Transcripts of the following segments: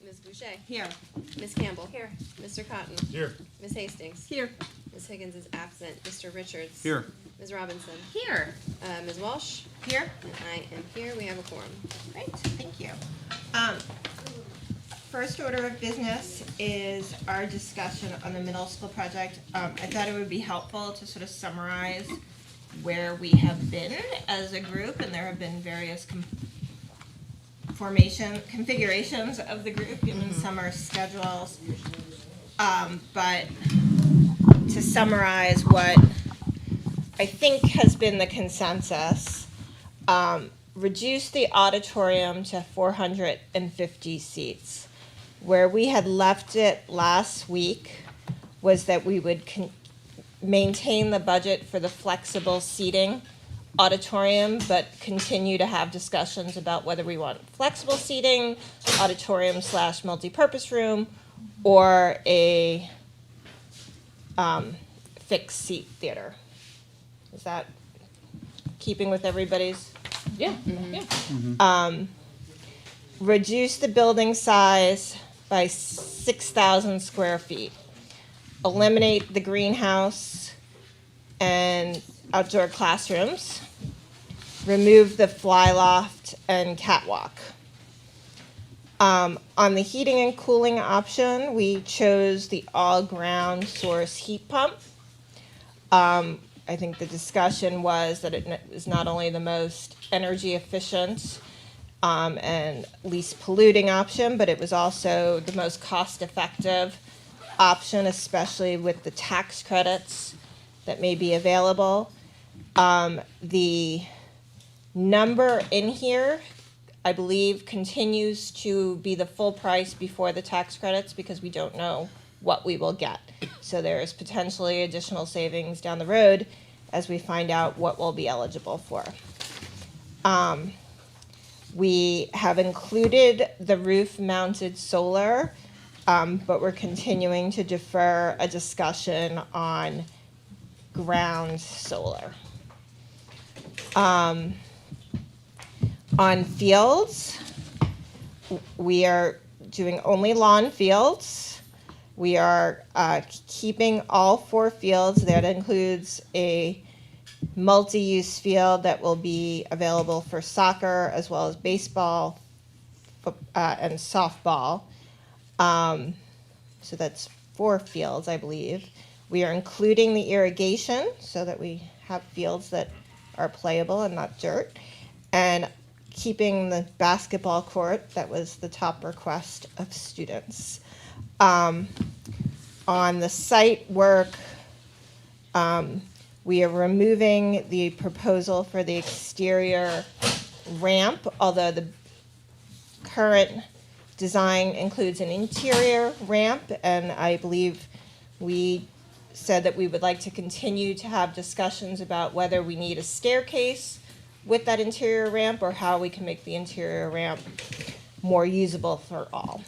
Ms. Boucher. Here. Ms. Campbell. Here. Mr. Cotton. Here. Ms. Hastings. Here. Ms. Higgins is absent. Mr. Richards. Here. Ms. Robinson. Here. Ms. Walsh. Here. And I am here. We have a quorum. Great, thank you. First order of business is our discussion on the middle school project. I thought it would be helpful to sort of summarize where we have been as a group, and there have been various configurations of the group, given summer schedules. But to summarize what I think has been the consensus, reduce the auditorium to 450 seats. Where we had left it last week was that we would maintain the budget for the flexible seating auditorium, but continue to have discussions about whether we want flexible seating, auditorium / multipurpose room, or a fixed seat theater. Is that keeping with everybody's? Yeah. Mm-hmm. Yeah. Reduce the building size by 6,000 square feet. Eliminate the greenhouse and outdoor classrooms. Remove the fly loft and catwalk. On the heating and cooling option, we chose the all-ground source heat pump. I think the discussion was that it is not only the most energy efficient and least polluting option, but it was also the most cost-effective option, especially with the tax credits that may be available. The number in here, I believe, continues to be the full price before the tax credits because we don't know what we will get. So there is potentially additional savings down the road as we find out what we'll be eligible for. We have included the roof-mounted solar, but we're continuing to defer a discussion on ground solar. On fields, we are doing only lawn fields. We are keeping all 4 fields. That includes a multi-use field that will be available for soccer as well as baseball and softball. So that's 4 fields, I believe. We are including the irrigation so that we have fields that are playable and not dirt. And keeping the basketball court, that was the top request of students. On the site work, we are removing the proposal for the exterior ramp, although the current design includes an interior ramp, and I believe we said that we would like to continue to have discussions about whether we need a staircase with that interior ramp or how we can make the interior ramp more usable for all.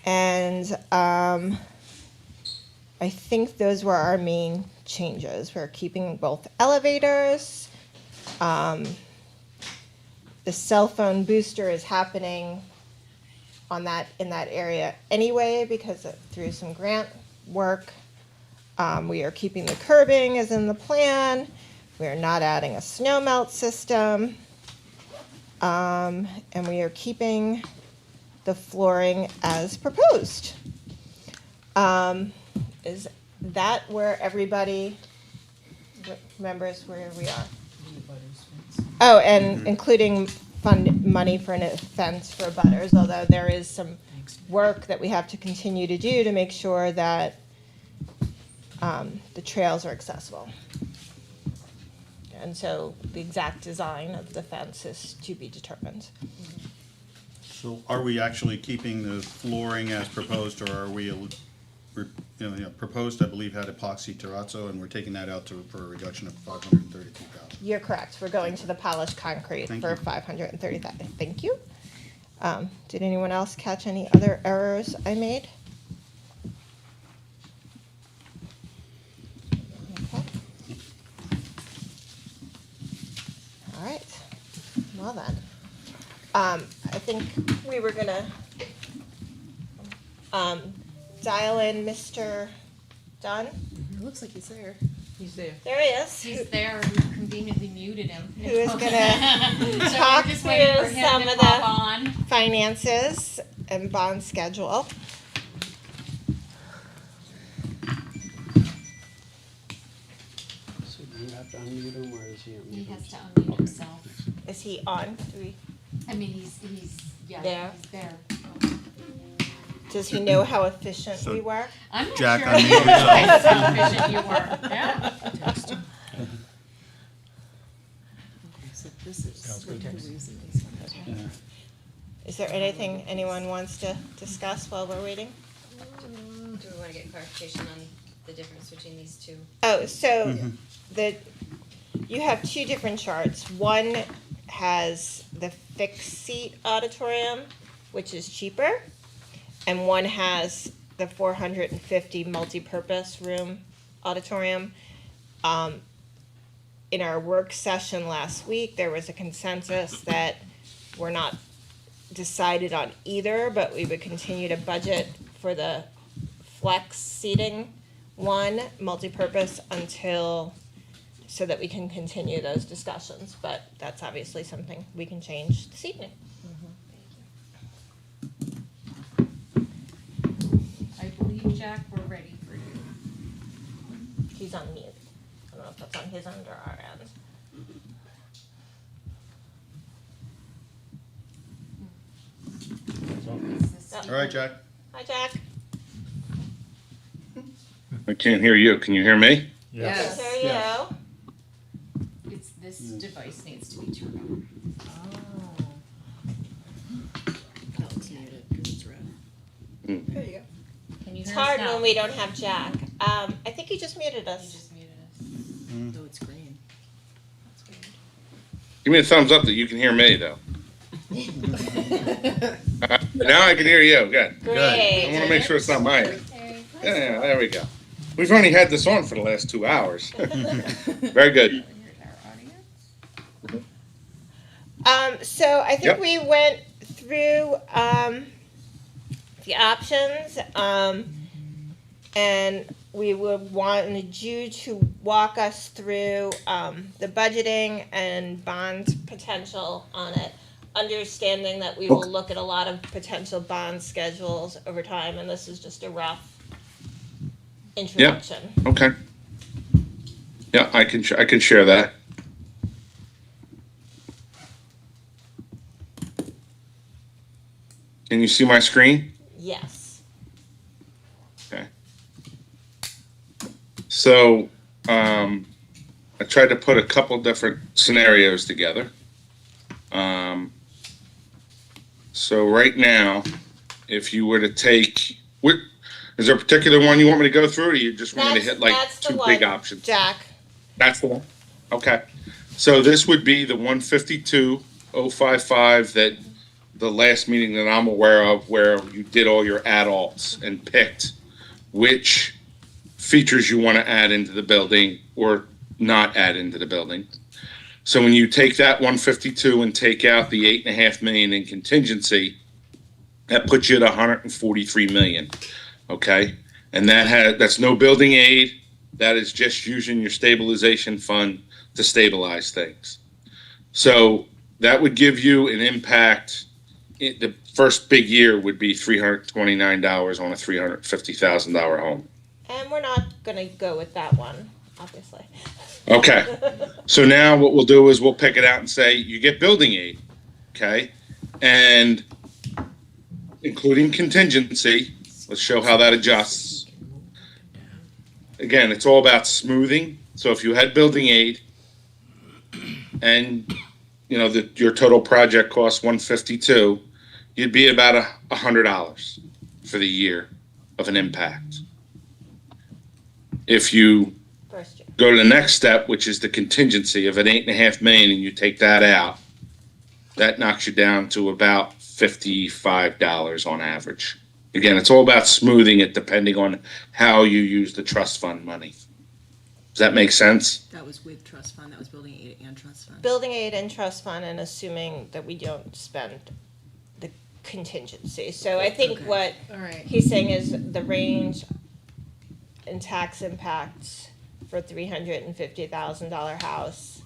And I think those were our main changes. We're keeping both elevators. The cell phone booster is happening in that area anyway because through some grant work. We are keeping the curbing as in the plan. We are not adding a snow melt system. And we are keeping the flooring as proposed. Is that where everybody remembers where we are? Oh, and including money for an fence for butters, although there is some work that we have to continue to do to make sure that the trails are accessible. And so the exact design of the fence is to be determined. So are we actually keeping the flooring as proposed, or are we, proposed, I believe, had epoxy terrazzo, and we're taking that out for a reduction of $532,000? You're correct. We're going to the polished concrete Thank for you. $530,000. Thank you. Did anyone else catch any other errors I made? Okay. All right. Well then, I think we were gonna Dial in Mr. Dunn. It looks like he's there. He's there. There he is. He's there, we conveniently muted him. Who is gonna So talk we're just waiting for through him some to of pop the- on. Finances and bond schedule. So do you have to unmute him or is he unmuted? He has to unmute himself. Is he on? Do we, I mean, he's, yeah, There. he's there. does he know how efficient So- we were? I'm not Jack, sure unmute yourself. how efficient you were, yeah. Okay, so this is Sounds good. the reason these ones. Yeah. Is there anything anyone wants to discuss while we're waiting? Do we wanna get clarification on the difference between these two? Oh, so you have two different charts. One has the fixed seat auditorium, which is cheaper, and one has the 450 multi-purpose room auditorium. In our work session last week, there was a consensus that we're not decided on either, but we would continue to budget for the flex seating one, multi-purpose, until, so that we can continue those discussions, but that's obviously something we can change this evening. I believe, Jack, we're ready for you. He's on mute. I don't know if that's on his end or our end. Is this Yep. All right, Jack. Hi, Jack. I can't hear you. Can you hear me? Yes. There you go. It's, this device needs to be turned on. Oh, it's muted, because it's red. There you go. Can you It's hear us hard now? when we don't have Jack. I think he just muted You us. just muted us. Oh, it's green. That's weird. Give me a thumbs up that you can hear me, though. Now I can hear you. Good. I Great. want to make sure it's not mine. Okay. Yeah, there we go. We've only had this on for the last 2 hours. Very good. Here's our audience. So I think Yep. we went through the options, and we would wanted you to walk us through the budgeting and bond potential on it, understanding that we will Okay. look at a lot of potential bond schedules over time, and this is just a rough introduction. Okay. Yeah, I can share that. Can you see my screen? Yes. Okay. So, I tried to put a couple different scenarios together. So right now, if you were to take, is there a particular one you want me to go through, or you just want me to hit like That's the two big one, options? Jack. That's the one. Okay. So this would be the 152,055 that the last meeting that I'm aware of, where you did all your add-alts and picked which features you want to add into the building or not add into the building. So when you take that 152 and take out the 8.5 million in contingency, that puts you at 143 million. Okay, and that's no building aid. That is just using your stabilization fund to stabilize things. So that would give you an impact. The first big year would be $329 on a $350,000 home. And we're not gonna go with that one, obviously. Okay. So now what we'll do is we'll pick it out and say you get building aid, okay? And including contingency, let's show how that adjusts. Again, it's all about smoothing. So if you had building aid and your total project cost 152, you'd be about $100 for the year of an impact. If you First year. go to the next step, which is the contingency of an 8.5 million, and you take that out, that knocks you down to about $55 on average. Again, it's all about smoothing it depending on how you use the trust fund money. Does that make sense? That was with trust fund, that was building aid and trust fund. Building aid and trust fund, and assuming that we don't spend the contingency. So I think Okay. what All right. he's saying is the range in tax impacts for $350,000 house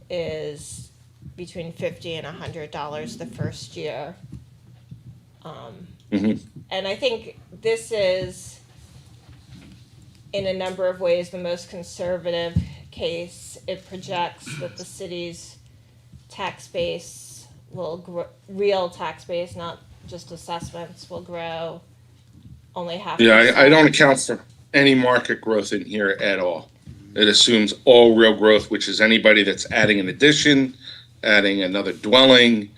is between $50 and $100 the first year. Mhm. And I think this is, in a number of ways, the most conservative case. It projects that the city's tax base will grow, real tax base, not just assessments, will grow only half. Yeah, I don't account for any market growth in here at all. It assumes all real growth, which is anybody that's adding an addition, adding another dwelling,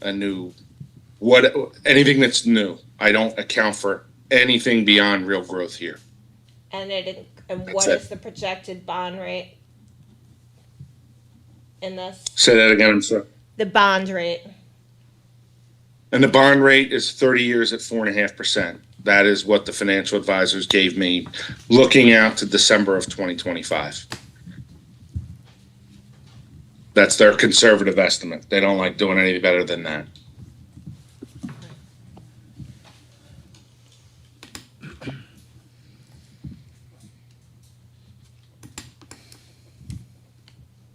a new, anything that's new. I don't account for anything beyond real growth here. And and That's what it. is the projected bond rate in this? Say that again, I'm sorry. The bond rate. And the bond rate is 30 years at 4.5%. That is what the financial advisors gave me, looking out to December of 2025. That's their conservative estimate. They don't like doing any better than that.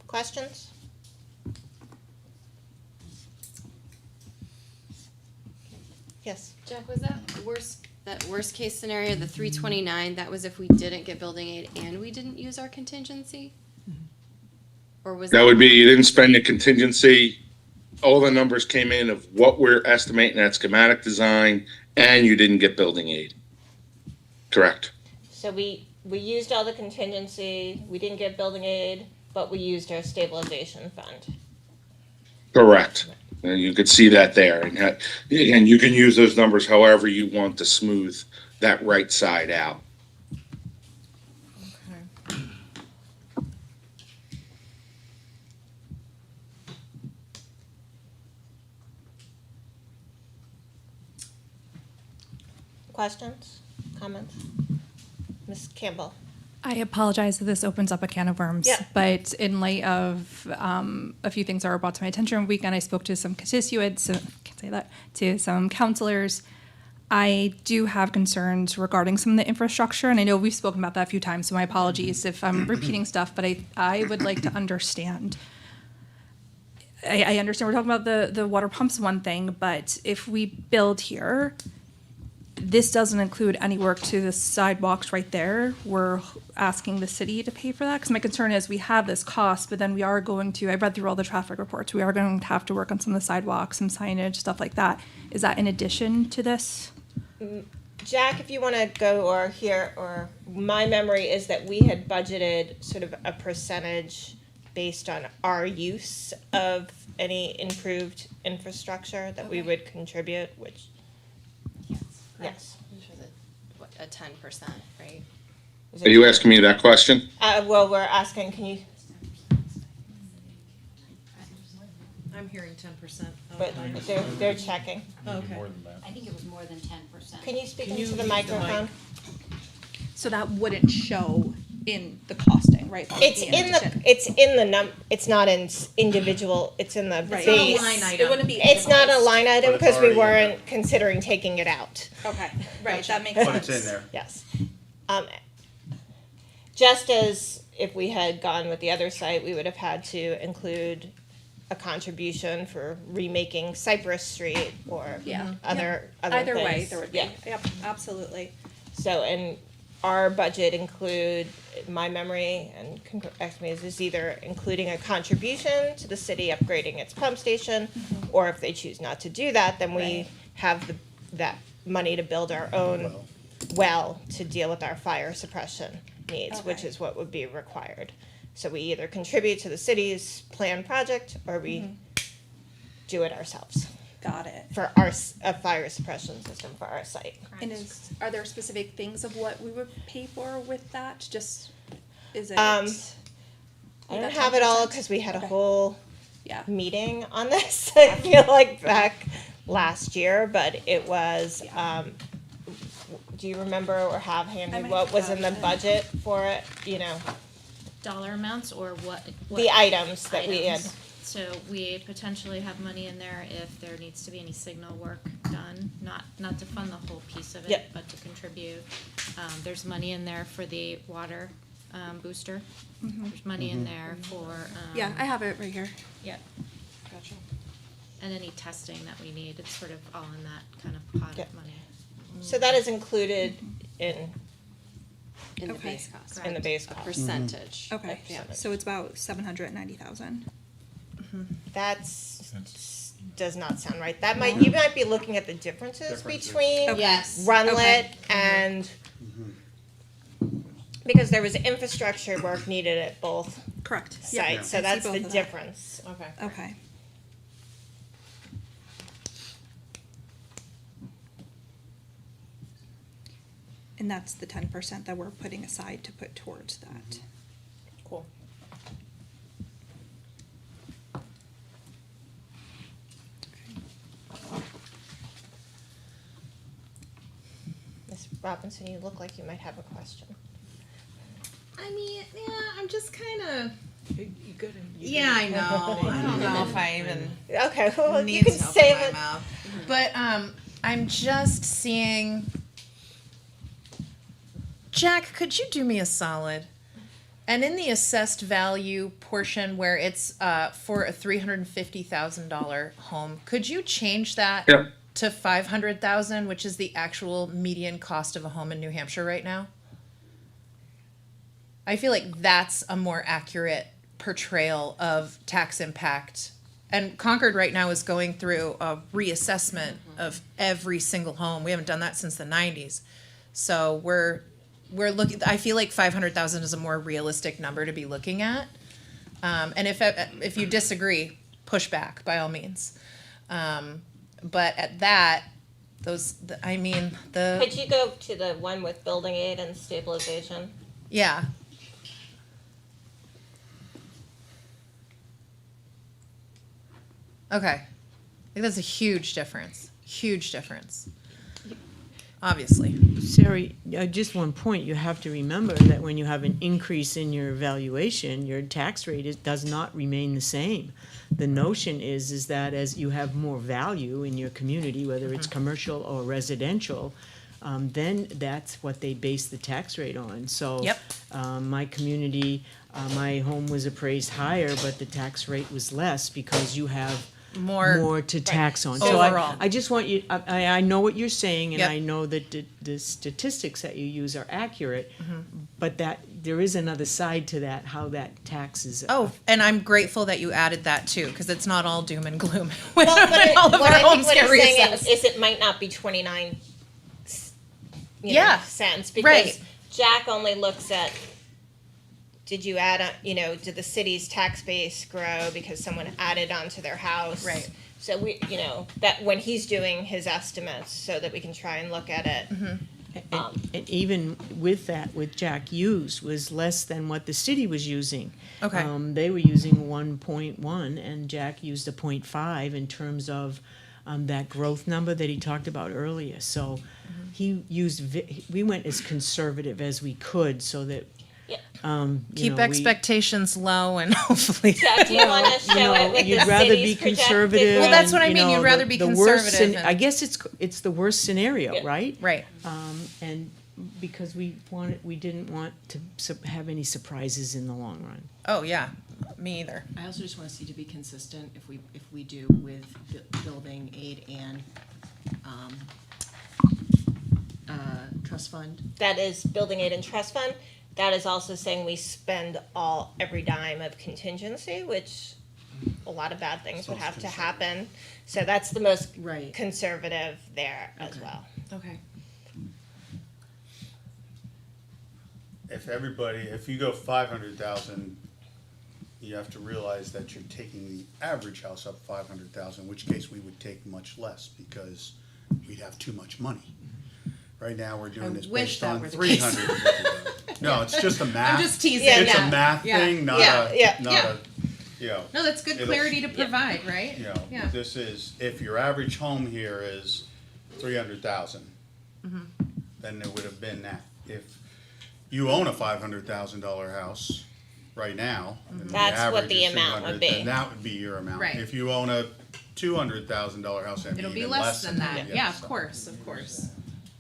Questions? Yes. Jack, was that worst case scenario, the 329, that was if we didn't get building aid and we didn't use our contingency? Or was That would be, you didn't spend the contingency. All the numbers came in of what we're estimating at schematic design, and you didn't get building aid. Correct. So we used all the contingency, we didn't get building aid, but we used our stabilization fund. Correct. And you could see that there. And you can use those numbers however you want to smooth that right side out. Questions? Comments? Ms. Campbell? I apologize that this opens up a can of worms, Yeah. but in light of a few things that were brought to my attention over the weekend, I spoke to some constituents, can't say that, to some counselors. I do have concerns regarding some of the infrastructure, and I know we've spoken about that a few times, so my apologies if I'm repeating stuff, but I would like to understand. I understand we're talking about the water pumps, one thing, but if we build here, this doesn't include any work to the sidewalks right there. We're asking the city to pay for that, because my concern is we have this cost, but then we are going to, I read through all the traffic reports, we are going to have to work on some of the sidewalks, some signage, stuff like that. Is that in addition to this? Jack, if you want to go or here, or my memory is that we had budgeted sort of a percentage based on our use of any improved infrastructure that we would contribute, which, yes. Which was a 10%, right? Is Are it- you asking me that question? Well, we're asking, can you, I'm hearing 10%. but they're checking. Okay. I think it was more than 10%. Can you speak Can into you the use the microphone? mic? So that wouldn't show in the costing, right? It's in the it's not in individual, it's in the Right. base. It's not a line item. It wouldn't be. It's not a line item But it's because we already in weren't considering taking it out. Okay, right, that makes sense. But it's in there. Yes. Just as if we had gone with the other site, we would have had to include a contribution for remaking Cypress Street or Yeah. other Either way, things. there would be. Yeah. Yep, absolutely. So, and our budget include, my memory, and correct me, is either including a contribution to the city upgrading its pump station, or if they choose not to do that, then we Right. have that money to build our own well to deal with our fire suppression needs, which Okay. is what would be required. So we either contribute to the city's planned project, or we do it ourselves Got it. for a fire suppression system for our site. And are there specific things of what we would pay for with that? Just, is it? I don't that have it all 10%? because we had a Okay. whole Yeah. meeting on this. I feel like back last year, but it was. Do you remember or have handy might what was in the have it. budget for it? You know, Dollar amounts or what? the items that we had. items? So we potentially have money in there if there needs to be any signal work done, not to fund the whole piece of it, Yep. but to contribute. There's money in there for the water, booster. There's money in there for, Yeah, I have it right here. yeah, Gotcha. and any testing that we need, it's sort of all in that kind of pot Yep. of money. So that is included in In the Okay. base cost. in the base A cost. percentage. Okay, Yeah. so it's about 790,000. That's does not sound right. That might you might be looking at the differences between Yes. Runlet Okay. and because there was infrastructure work needed at both Correct. sites, Yeah. so I see that's both the of that. difference. Okay. Okay. And that's the 10% that we're putting aside to put towards that. Cool. Ms. Robinson, you look like you might have a question. I mean, yeah, I'm just kind of. You gotta. Yeah, I know. I don't know if I even Okay, well, you need can to open save my it. mouth. But I'm just seeing. Jack, could you do me a solid? And in the assessed value portion where it's for a $350,000 home, could you change that Yeah. to $500,000, which is the actual median cost of a home in New Hampshire right now? I feel like that's a more accurate portrayal of tax impact. And Concord right now is going through a reassessment of every single home. We haven't done that since the 90s. So we're looking, I feel like 500,000 is a more realistic number to be looking at. And if you disagree, push back by all means. But at that, Could you go to the one with building aid and stabilization? yeah. Okay. I think that's a huge difference. Huge difference. Obviously. Sarah, just one point, you have to remember that when you have an increase in your valuation, your tax rate does not remain the same. The notion is that as you have more value in your community, whether it's commercial or residential, then that's what they base the tax rate on. So Yep. my community, my home was appraised higher, but the tax rate was less because you have more to tax on. So Overall. I just want you, I know what you're saying, and Yep. I know that the statistics that you use are accurate, Mm-hmm. but that, there is another side to that, how that tax is. Oh, and I'm grateful that you added that too, because it's not all doom and gloom. Well, when all of what our I think homes what get he's saying reassessed. is it might not be 29 Yeah. cents because Right. Jack only looks at did you add did the city's tax base grow because someone added onto their house? Right. So we, that when he's doing his estimates so that we can try and look at it. And even with that, with Jack used, was less than what the city was using. Okay. They were using 1.1, and Jack used a 0.5 in terms of that growth number that he talked about earlier. So he used, we went as conservative as we could so that, Keep expectations low and hopefully. Jack, do you want to show it with you'd the rather city's be conservative. projected- Well, that's what I and, mean, you'd rather be the worst conservative and- I guess it's the worst scenario, Yeah. right? Right. And because we didn't want to have any surprises in the long run. Oh, yeah. Me either. I also just want to see to be consistent if we do with building aid and trust fund. That is building aid and trust fund. That is also saying we spend every dime of contingency, which a lot of bad things would have to happen. So that's the most Right. conservative there as Okay. well. Okay. If you go 500,000, you have to realize that you're taking the average house up 500,000, in which case we would take much less because we'd have too much money. Right now, we're doing this wish based that on were the case. 350,000. No, it's just a math. I'm just teasing. Yeah, It's no. a math Yeah. thing, not Yeah, a, yeah, not yeah. a, No, that's good It'll- clarity to provide, right? Yeah. This is, if your average home here is 300,000, then it would have been that. If you own a $500,000 house right now, and the That's what average the is amount would 300, be. then that would be your amount. Right. If you own a $200,000 house, that'd It'll be even less than that. yeah, Yeah, of so, course, of course.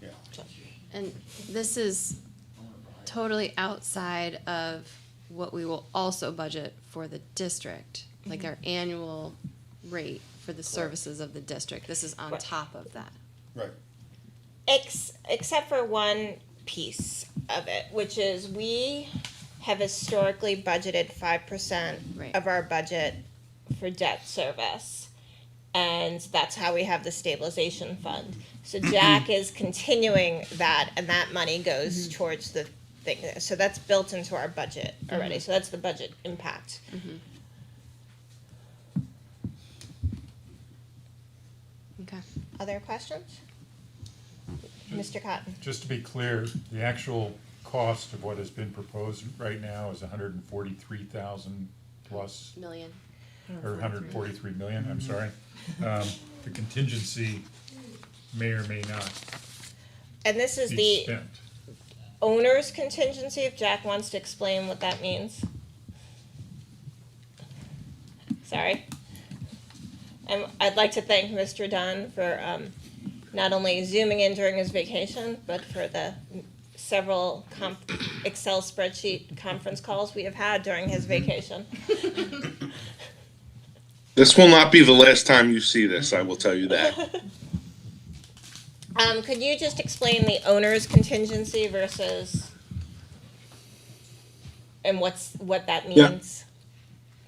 yeah. And this is totally outside of what we will also budget for the district, like our annual rate for the services of the district. This is on Right. top of that. Right. Except for one piece of it, which is we have historically budgeted 5% Right. of our budget for debt service. And that's how we have the stabilization fund. So Jack is continuing that, and that money goes towards the thing. So that's built into our budget already. So that's the budget impact. Okay. Other questions? Mr. Cotton? Just to be clear, the actual cost of what has been proposed right now is 143,000 plus, Million. or 143 million, I'm sorry. The contingency may or may not And this is be the spent. owner's contingency, if Jack wants to explain what that means. Sorry. And I'd like to thank Mr. Dunn for not only zooming in during his vacation, but for the several Excel spreadsheet conference calls we have had during his vacation. This will not be the last time you see this, I will tell you that. Could you just explain the owner's contingency versus, and what that means?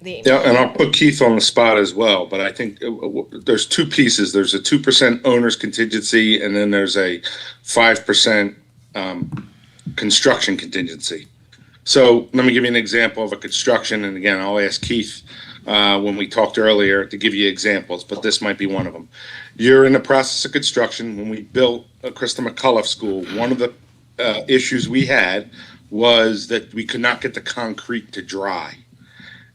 Yeah, and I'll put Keith on the spot as well, but I think there's two pieces. There's a 2% owner's contingency, and then there's a 5% construction contingency. So let me give you an example of a construction, and again, I'll ask Keith when we talked earlier to give you examples, but this might be one of them. You're in the process of construction. When we built Krista McCullough School, one of the issues we had was that we could not get the concrete to dry.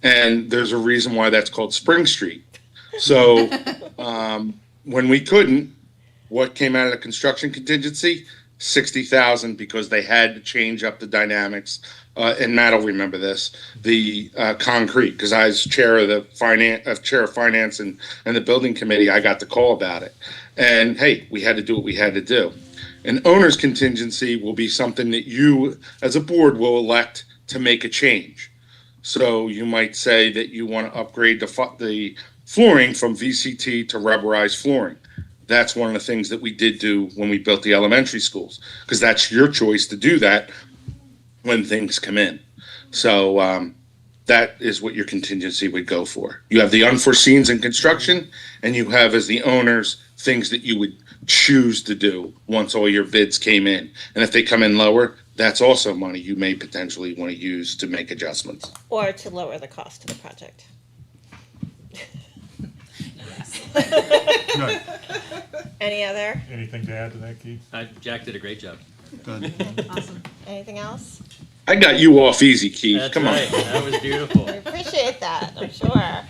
And there's a reason why that's called Spring Street. So when we couldn't, what came out of the construction contingency? 60,000, because they had to change up the dynamics. And Matt will remember this, the concrete, because I was chair of finance and the building committee. I got the call about it. And hey, we had to do what we had to do. An owner's contingency will be something that you as a board will elect to make a change. So you might say that you want to upgrade the flooring from VCT to rubberized flooring. That's one of the things that we did do when we built the elementary schools, because that's your choice to do that when things come in. So that is what your contingency would go for. You have the unforeseens in construction, and you have, as the owners, things that you would choose to do once all your bids came in. And if they come in lower, that's also money you may potentially want to use to make adjustments. Or to lower the cost of the project. Right. Any other? Anything to add to that, Keith? Jack did a great job. Good. Anything else? I got you off easy, Keith. That's Come on. right. That was beautiful. We appreciate that, I'm sure.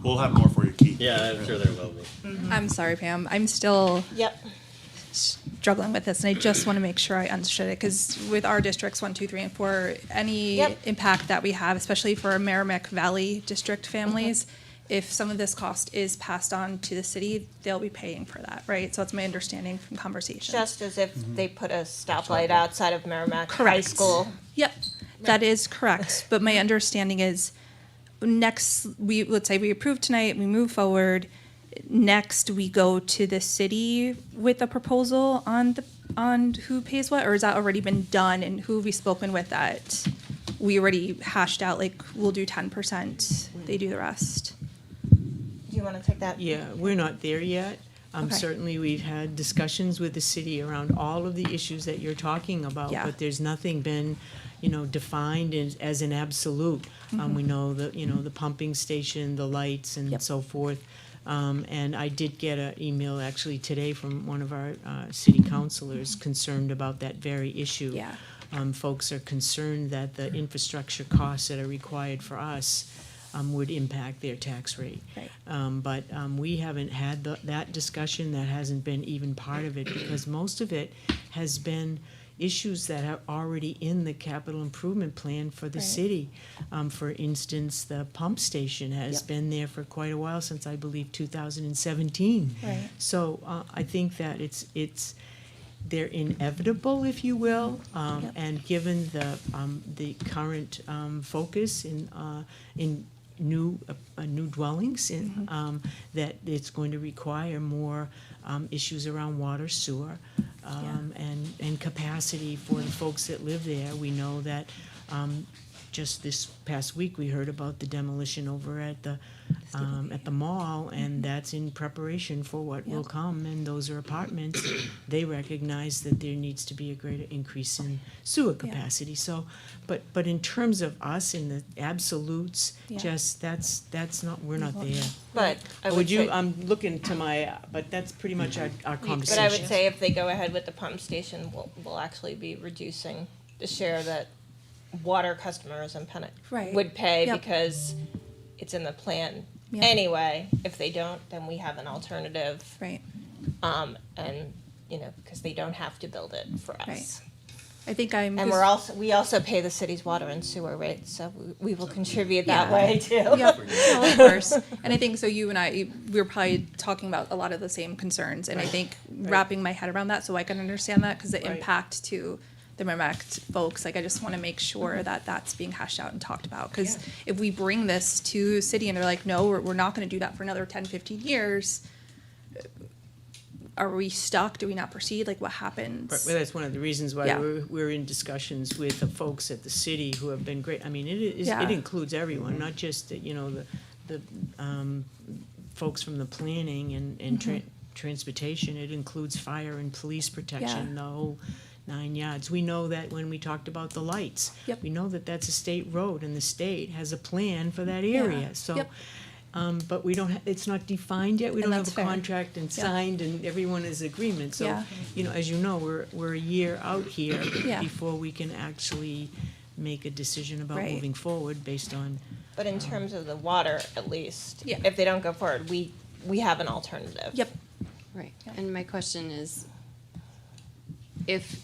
We'll have more for you, Keith. Yeah, I'm sure there will be. I'm sorry, Pam. I'm still Yep. struggling with this, and I just want to make sure I understood it, because with our districts 1, 2, 3, and 4, any Yep. impact that we have, especially for Merrimack Valley district families, if some of this cost is passed on to the city, they'll be paying for that, right? So that's my understanding from conversations. Just as if they put a stoplight outside of Merrimack High Correct. School. Yep, that is correct. But my understanding is let's say we approve tonight, we move forward. Next, we go to the city with a proposal on who pays what, or has that already been done, and who have we spoken with that we already hashed out, like, we'll do 10%, they do the rest? Do you want to take that? Yeah, we're not there yet. Okay. Certainly, we've had discussions with the city around all of the issues that you're talking about, Yeah. but there's nothing been, defined as an absolute. We know that, the pumping station, the lights, and Yep. so forth. And I did get an email actually today from one of our city councilors concerned about that very issue. Yeah. Folks are concerned that the infrastructure costs that are required for us would impact their tax rate. Right. But we haven't had that discussion. That hasn't been even part of it, because most of it has been, issues that are already in the capital improvement plan for the Right. city. For instance, the pump station has Yep. been there for quite a while, since I believe 2017. Right. So I think that they're inevitable, if you will, Yep. and given the current focus in new dwellings, that it's going to require more issues around water, sewer, and capacity for the folks that live there. We know that just this past week, we heard about the demolition over at the mall, and that's in preparation for what will Yep. come, and those are apartments. They recognize that there needs to be a greater increase in sewer capacity, so, but in terms of us in the absolutes, Yeah. just, that's not, we're not there. But I Would would you, say, I'm looking to my, but that's pretty much our but conversation. I would say if they go ahead with the pump station, we'll actually be reducing the share that water customers in Pennant Right. would pay Yep. because it's in the plan Yep. anyway. If they don't, then we have an alternative, Right. and, because they don't have to build it for us. Right. I think I'm. And we also pay the city's water and sewer rates, so we will contribute that Yeah. way too. Yep, no, of course. And I think so. You and I, we were probably talking about a lot of the same concerns, and I think wrapping my head around that so I can understand that, because the Right. impact to the Merrimack folks, like I just want to make sure that that's being hashed out and talked about. Because if we bring this to city and they're like, no, we're not going to do that for another 10, 15 years, are we stuck? Do we not proceed? Like what happens? Right, well, that's one of the reasons why Yeah. we're in discussions with the folks at the city who have been great. I mean, it Yeah. includes everyone, not just, the folks from the planning and transportation. It includes fire and police protection, the whole 9 yards. We know that when we talked about the lights. Yep. We know that that's a state road, and the state has a plan for that area, so. Yep. But we don't, it's not defined yet, we And don't have that's a fair. contract and Yeah. signed, and everyone is agreement, so, Yeah. as you know, we're a year out here Yeah. before we can actually make a decision about Right. moving forward based on, But in terms of the water, at least, Yeah. if they don't go forward, we have an alternative. Yep. Right, and my question is,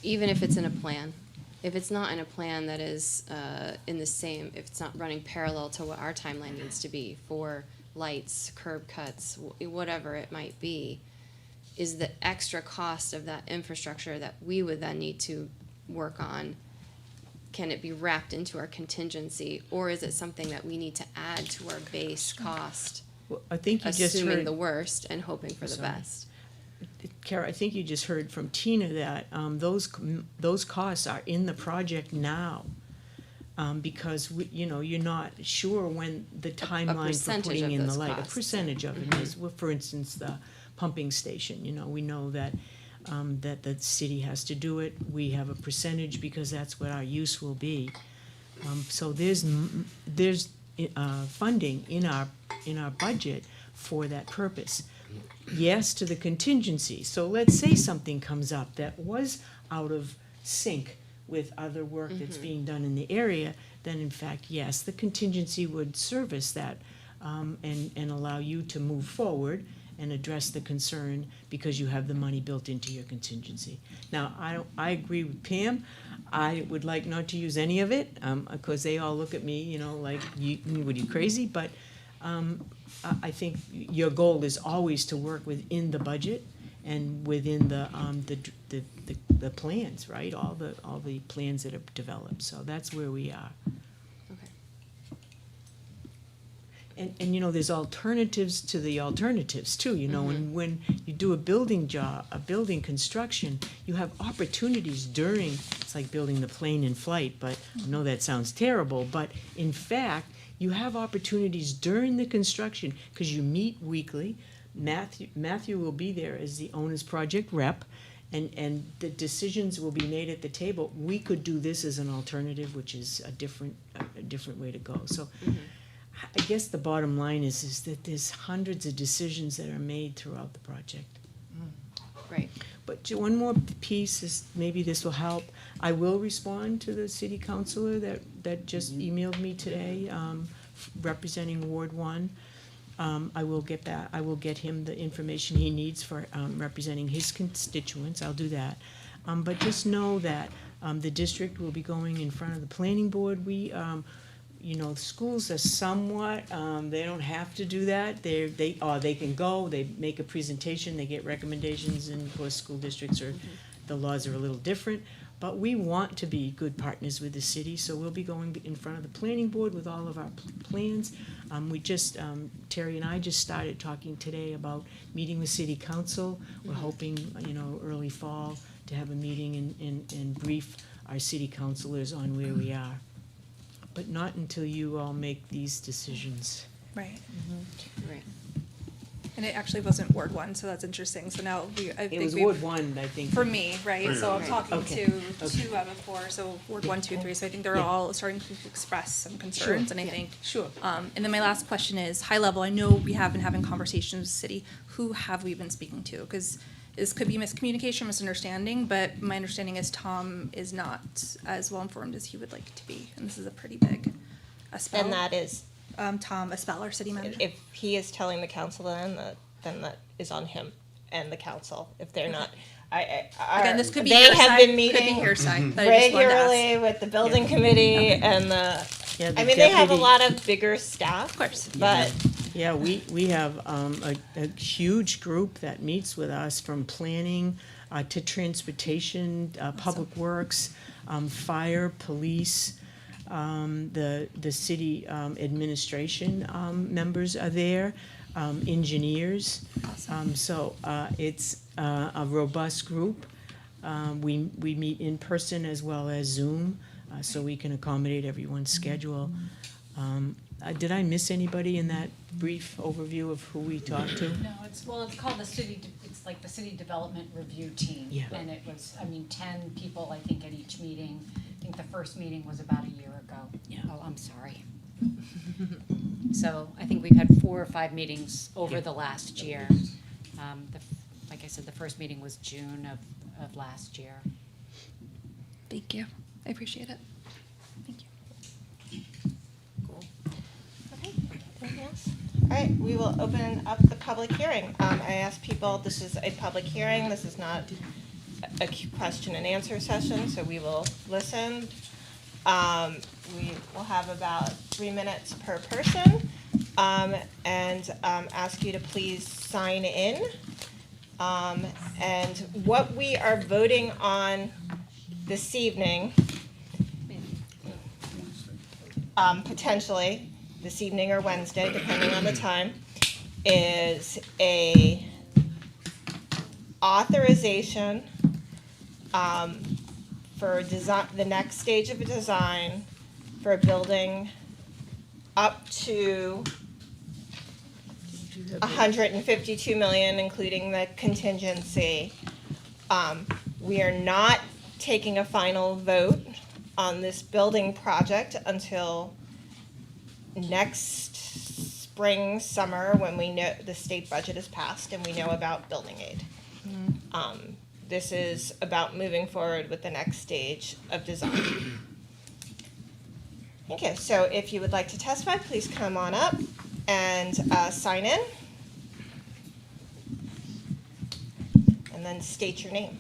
even if it's in a plan, if it's not in a plan that is if it's not running parallel to what our timeline needs to be for lights, curb cuts, whatever it might be, is the extra cost of that infrastructure that we would then need to work on, can it be wrapped into our contingency, or is it something that we need to add to our base cost, well, I think you just assuming heard, the worst and hoping for the Sorry. best? Kara, I think you just heard from Tina that, those costs are in the project now. Because you're not sure when the timeline for percentage putting of in the those light. A costs. percentage of it is, well, for instance, the pumping station, we know that, that the city has to do it. We have a percentage because that's what our use will be. So there's funding in our budget for that purpose. Yes to the contingency. So let's say something comes up that was out of sync with other work that's being done in the area, then in fact, yes, the contingency would service that, and allow you to move forward and address the concern because you have the money built into your contingency. Now, I agree with Pam. I would like not to use any of it, because they all look at me, like, what are you crazy? But, I think your goal is always to work within the budget and within the plans, right? All the plans that are developed, so that's where we are. Okay. And there's alternatives to the alternatives too, and when you do a building job, a building construction, you have opportunities during, it's like building the plane in flight, but I know that sounds terrible, but in fact, you have opportunities during the construction, because you meet weekly. Matthew will be there as the owner's project rep, and the decisions will be made at the table. We could do this as an alternative, which is a different way to go. So I guess the bottom line is that there's hundreds of decisions that are made throughout the project. Right. But one more piece is, maybe this will help. I will respond to the city councilor that just emailed me today, representing Ward 1. I will get him the information he needs for representing his constituents. I'll do that. But just know that the district will be going in front of the planning board. You know, schools are somewhat, they don't have to do that. They can go, they make a presentation, they get recommendations, and of course, school districts are, the laws are a little different. But we want to be good partners with the city, so we'll be going in front of the planning board with all of our plans. Terry and I just started talking today about meeting with city council. We're hoping, you know, early fall to have a meeting and brief our city councilors on where we are. But not until you all make these decisions. Right. Right. And it actually wasn't Ward 1, so that's interesting. So now I It think was we've- Ward 1, I think. For me, right? So I'm talking Okay. to Okay. 2 out of 4, so Ward 1, 2, 3. So I think they're Yeah. all starting to express some concerns, and I Yeah. think. Sure. And then my last question is high level. I know we have been having conversations with the city. Who have we been speaking to? Because this could be miscommunication, misunderstanding, but my understanding is Tom is not as well informed as he would like to be, and this is a pretty big spell. And that is, Tom Espel, our city manager. if he is telling the council then that is on him and the council. If they're not, Again, this could be they hearsay, have been could be meeting hearsay, but I just wanted to ask. regularly with the building committee and Yeah, I the mean, they have a deputy- lot of bigger staff. Of course. But Yeah, we have a huge group that meets with us, from planning to transportation, public works, fire, police, the city administration members are there, engineers. So it's a robust group. We meet in person as well as Zoom, so we can accommodate everyone's schedule. Did I miss anybody in that brief overview of who we talked to? No, it's called it's like the city development review team. Yeah. And it was, 10 people, I think, at each meeting. I think the first meeting was about a year ago. Yeah. Oh, I'm sorry. So I think we've had 4 or 5 meetings over Yeah. the last year. Like I said, the first meeting was June of last year. Thank you. I appreciate it. Thank you. Cool. Okay, anything else? All right, we will open up the public hearing. I asked people, this is a public hearing, this is not a question and answer session, so we will listen. We will have about 3 minutes per person, and ask you to please sign in. And what we are voting on this evening, potentially this evening or Wednesday, depending on the time, is a authorization for design, the next stage of a design for a building up to 152 million, including the contingency. We are not taking a final vote on this building project until next spring, summer, when we know the state budget is passed and we know about building aid. This is about moving forward with the next stage of design. Okay, so if you would like to testify, please come on up and sign in. And then state your name.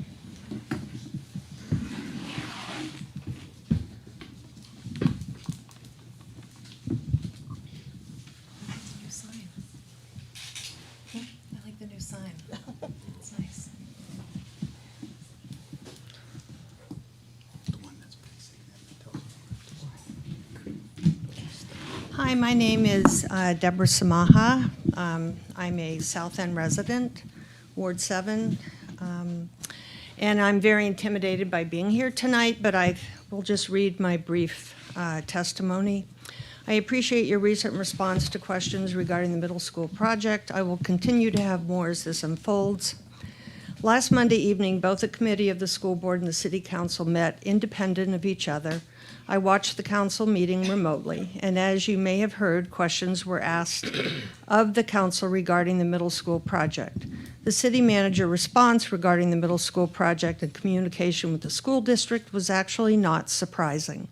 New sign. I like the new sign. It's nice. The one that's facing them, that tells you. Hi, my name is Deborah Samaha. I'm a South End resident, Ward 7. And I'm very intimidated by being here tonight, but I will just read my brief testimony. I appreciate your recent response to questions regarding the middle school project. I will continue to have more as this unfolds. Last Monday evening, both the committee of the school board and the city council met independent of each other. I watched the council meeting remotely, and as you may have heard, questions were asked of the council regarding the middle school project. The city manager response regarding the middle school project and communication with the school district was actually not surprising.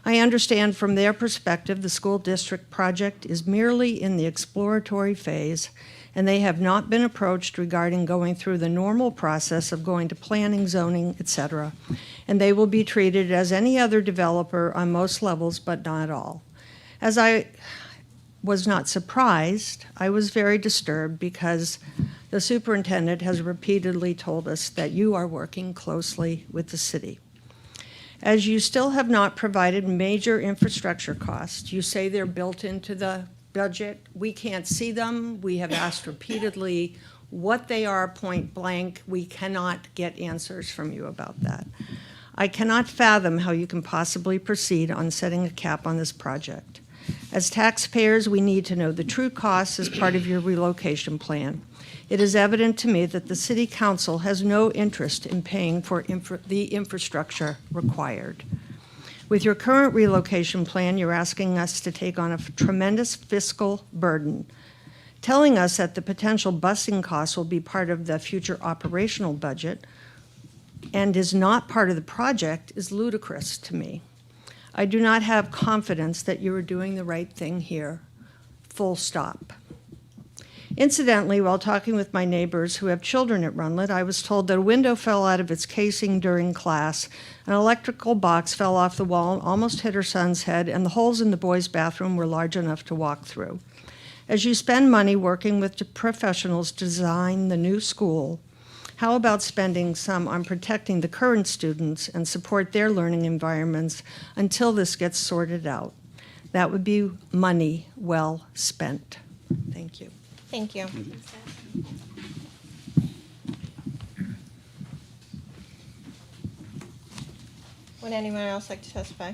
I understand from their perspective the school district project is merely in the exploratory phase and they have not been approached regarding going through the normal process of going to planning, zoning, etc. And they will be treated as any other developer on most levels, but not all. As I was not surprised, I was very disturbed because the superintendent has repeatedly told us that you are working closely with the city. As you still have not provided major infrastructure costs, you say they're built into the budget. We can't see them. We have asked repeatedly what they are point blank. We cannot get answers from you about that. I cannot fathom how you can possibly proceed on setting a cap on this project. As taxpayers, we need to know the true costs as part of your relocation plan. It is evident to me that the City Council has no interest in paying for the infrastructure required. With your current relocation plan, you're asking us to take on a tremendous fiscal burden. Telling us that the potential busing costs will be part of the future operational budget and is not part of the project is ludicrous to me. I do not have confidence that you are doing the right thing here, full stop. Incidentally, while talking with my neighbors who have children at Runlet, I was told that a window fell out of its casing during class, an electrical box fell off the wall and almost hit her son's head, and the holes in the boys' bathroom were large enough to walk through. As you spend money working with the professionals to design the new school, how about spending some on protecting the current students and support their learning environments until this gets sorted out? That would be money well spent. Thank you. Thank you. Would anyone else like to testify?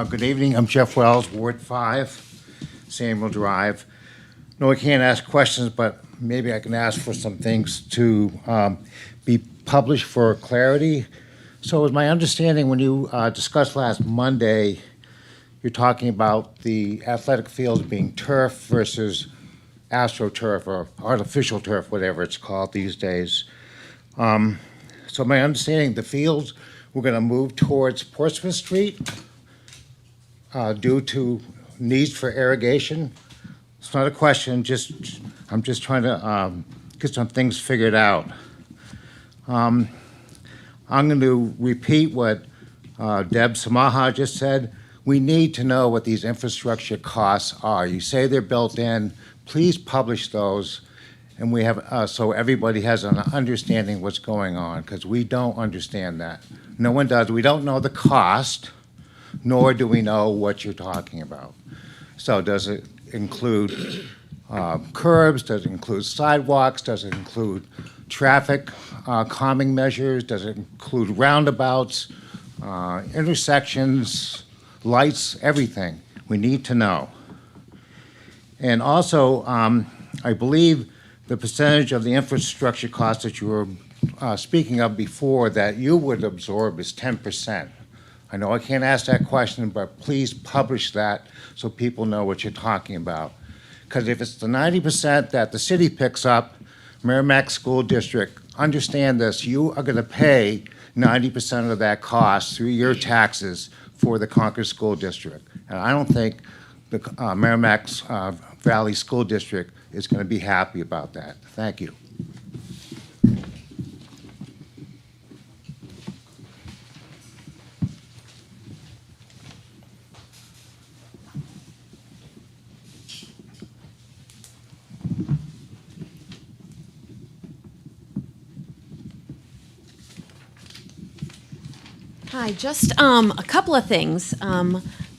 Good evening. I'm Jeff Wells, Ward 5, Samuel Drive. No, I can't ask questions, but maybe I can ask for some things to be published for clarity. So is my understanding when you discussed last Monday, you're talking about the athletic fields being turf versus astroturf or artificial turf, whatever it's called these days. So my understanding, the fields, we're going to move towards Portsmouth Street due to needs for irrigation. It's not a question, I'm just trying to get some things figured out. I'm going to repeat what Deb Samaha just said. We need to know what these infrastructure costs are. You say they're built in, please publish those, and we have so everybody has an understanding what's going on, because we don't understand that. No one does. We don't know the cost, nor do we know what you're talking about. So does it include curbs? Does it include sidewalks? Does it include traffic calming measures? Does it include roundabouts, intersections, lights, everything? We need to know. And also, I believe the percentage of the infrastructure costs that you were speaking of before that you would absorb is 10%. I know I can't ask that question, but please publish that so people know what you're talking about. Because if it's the 90% that the city picks up, Merrimack School District, understand this, you are going to pay 90% of that cost through your taxes for the Concord School District. And I don't think the Merrimack Valley School District is going to be happy about that. Thank you. Hi, just a couple of things.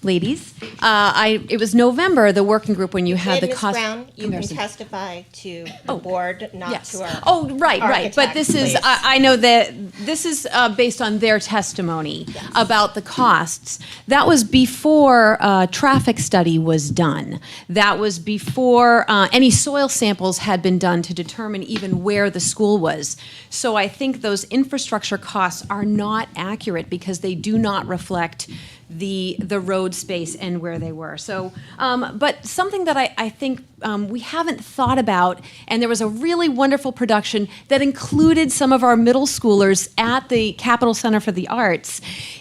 ladies. It was November, the working group, when you had the Ms. cost. Brown, you can comparison. testify to the board, not Yes. to our. Oh, right. But architect, this is, please. I know that this is based on their testimony about the costs. That was before a traffic study was done. That was before any soil samples had been done to determine even where the school was. So I think those infrastructure costs are not accurate because they do not reflect the road space and where they were. So, but something that I think we haven't thought about, and there was a really wonderful production that included some of our middle schoolers at the Capitol Center for the Arts,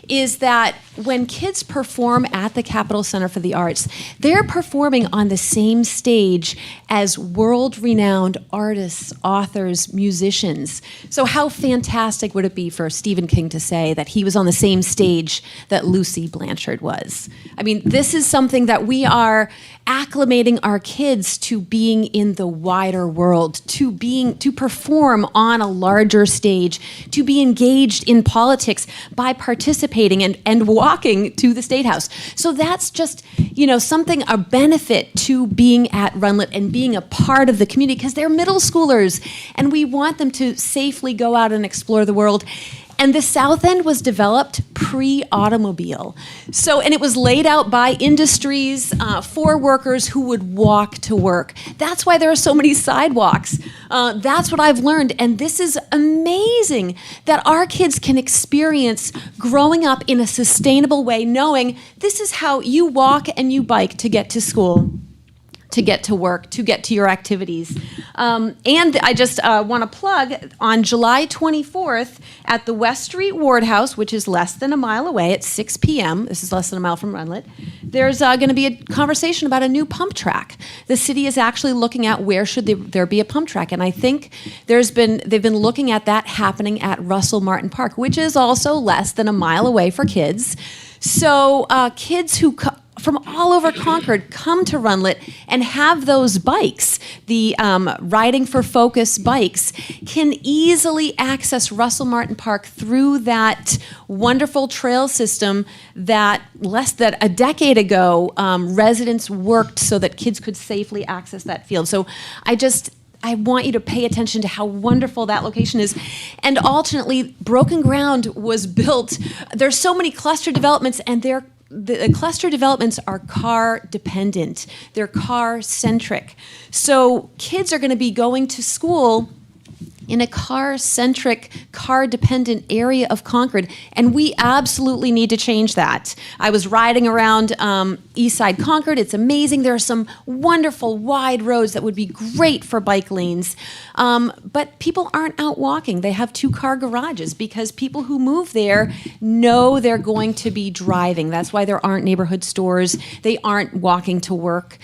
is that when kids perform at the Capitol Center for the Arts, they're performing on the same stage as world-renowned artists, authors, musicians. So how fantastic would it be for Stephen King to say that he was on the same stage that Lucy Blanchard was? I mean, this is something that we are acclimating our kids to being in the wider world, to perform on a larger stage, to be engaged in politics by participating and walking to the State House. So that's just, something, a benefit to being at Runlet and being a part of the community, because they're middle schoolers and we want them to safely go out and explore the world. And the South End was developed pre-automobile. And it was laid out by industries for workers who would walk to work. That's why there are so many sidewalks. That's what I've learned. And this is amazing that our kids can experience growing up in a sustainable way, knowing this is how you walk and you bike to get to school, to get to work, to get to your activities. And I just want to plug, on July 24th at the West Street Ward House, which is less than a mile away at 6 p.m., this is less than a mile from Runlet, there's going to be a conversation about a new pump track. The city is actually looking at where should there be a pump track, and I think they've been looking at that happening at Russell Martin Park, which is also less than a mile away for kids. So kids who from all over Concord come to Runlet and have those bikes, the Riding for Focus bikes, can easily access Russell Martin Park through that wonderful trail system that a decade ago residents worked so that kids could safely access that field. So I want you to pay attention to how wonderful that location is. And alternately, Broken Ground was built. There's so many cluster developments, and the cluster developments are car dependent. They're car centric. So kids are going to be going to school in a car-centric, car-dependent area of Concord, and we absolutely need to change that. I was riding around East Side Concord. It's amazing. There are some wonderful wide roads that would be great for bike lanes, but people aren't out walking. They have two-car garages because people who move there know they're going to be driving. That's why there aren't neighborhood stores. They aren't walking to work.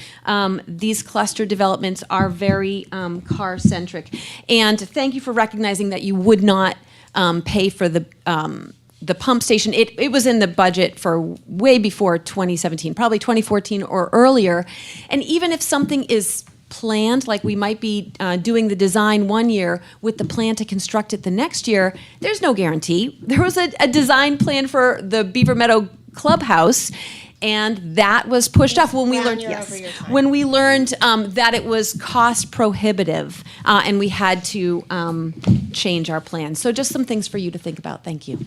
These cluster developments are very car-centric. And thank you for recognizing that you would not pay for the pump station. It was in the budget for way before 2017, probably 2014 or earlier. And even if something is planned, like we might be doing the design one year with the plan to construct it the next year, there's no guarantee. There was a design plan for the Beaver Meadow Clubhouse, and that was pushed off when we learned that it was cost prohibitive, and we had to change our plan. So just some things for you to think about. Thank you.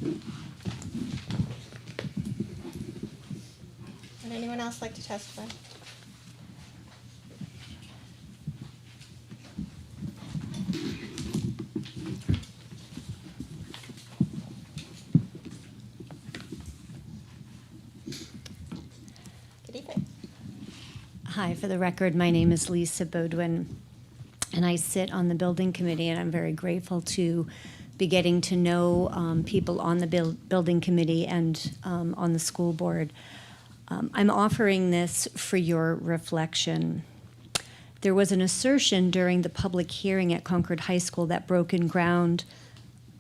Would anyone else like to testify? Hi, for the record, my name is Lisa Bodwin, and I sit on the building committee, and I'm very grateful to be getting to know people on the building committee and on the school board. I'm offering this for your reflection. There was an assertion during the public hearing at Concord High School that Broken Ground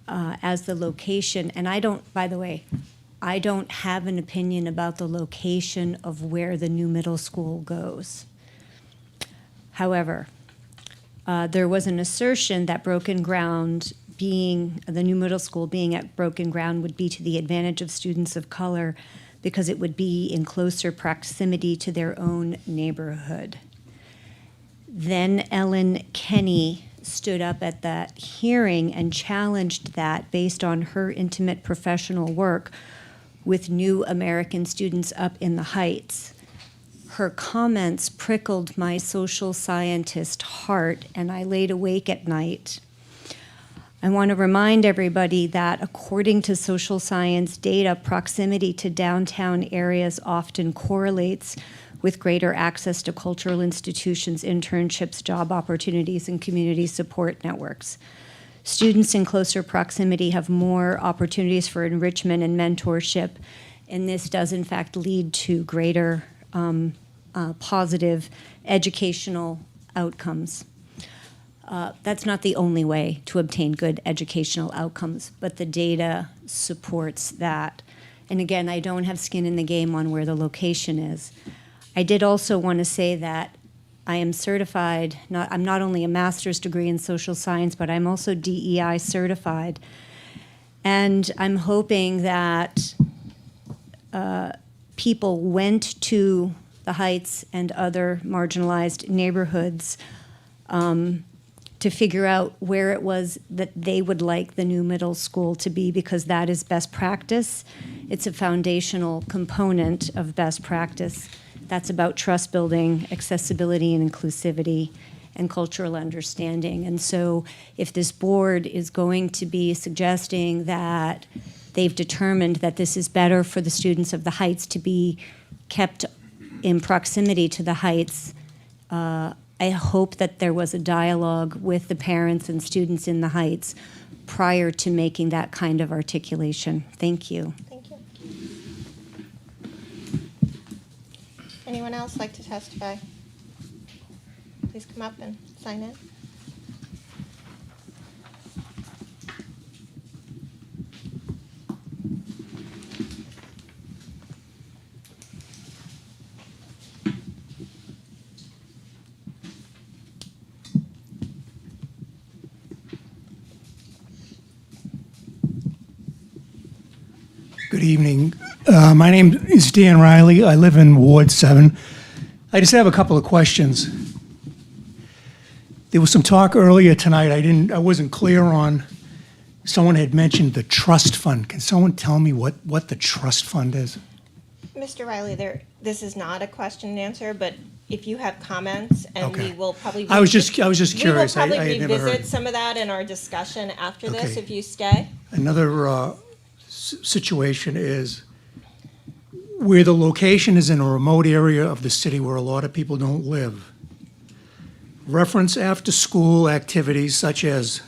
as the location, and by the way, I don't have an opinion about the location of where the new middle school goes. However, there was an assertion that Broken Ground the new middle school being at Broken Ground would be to the advantage of students of color. because it would be in closer proximity to their own neighborhood. Then Ellen Kenny stood up at that hearing and challenged that based on her intimate professional work with new American students up in the Heights. Her comments prickled my social scientist heart, and I laid awake at night. I want to remind everybody that according to social science data, proximity to downtown areas often correlates with greater access to cultural institutions, internships, job opportunities, and community support networks. Students in closer proximity have more opportunities for enrichment and mentorship, and this does in fact lead to greater positive educational outcomes. That's not the only way to obtain good educational outcomes, but the data supports that. And again, I don't have skin in the game on where the location is. I did also want to say that I am certified, I'm not only a master's degree in social science, but I'm also DEI certified. And I'm hoping that people went to the Heights and other marginalized neighborhoods to figure out where it was that they would like the new middle school to be, because that is best practice. It's a foundational component of best practice. That's about trust building, accessibility and inclusivity, and cultural understanding. And so if this board is going to be suggesting that they've determined that this is better for the students of the Heights to be kept in proximity to the Heights, I hope that there was a dialogue with the parents and students in the Heights prior to making that kind of articulation. Thank you. Thank you. Anyone else like to testify? Please come up and sign in. Good evening. My name is Dan Riley. I live in Ward 7. I just have a couple of questions. There was some talk earlier tonight I wasn't clear on. Someone had mentioned the trust fund. Can someone tell me what the trust fund is? Mr. Riley, this is not a question and answer, but if you have comments, and Okay. we will probably. I was just curious. We will I probably had never heard. revisit some of that in our discussion after this, Okay. if you stay. Another situation is where the location is in a remote area of the city where a lot of people don't live. Reference after-school activities such as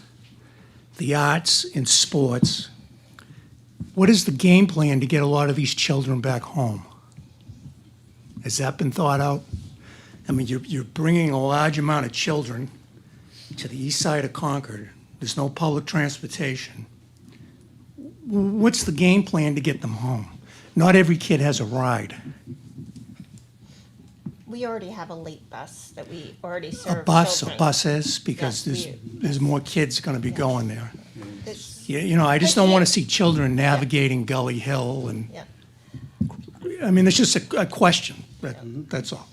the arts and sports. What is the game plan to get a lot of these children back home? Has that been thought out? I mean, you're bringing a large amount of children to the east side of Concord. There's no public transportation. What's the game plan to get them home? Not every kid has a ride. We already have a late bus that we already serve A bus children. is, because Yes, there's more kids gonna be going there. It's- You know, I just don't wanna see children navigating Gully Hill and, Yeah. I mean, it's just a question, that's all.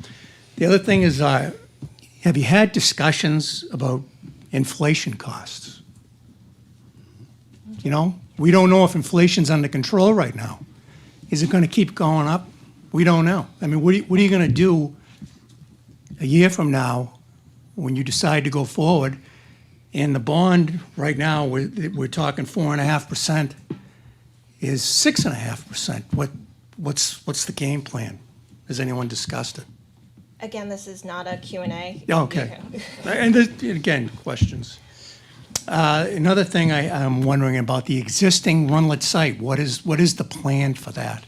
The other thing is, have you had discussions about inflation costs? You know, we don't know if inflation's under control right now. Is it gonna keep going up? We don't know. I mean, what are you gonna do a year from now when you decide to go forward? And the bond, right now, we're talking 4.5%, is 6.5%. What's the game plan? Has anyone discussed it? Again, this is not a Q&A. Okay. And again, questions. Another thing I'm wondering about the existing Runlet site. What is the plan for that?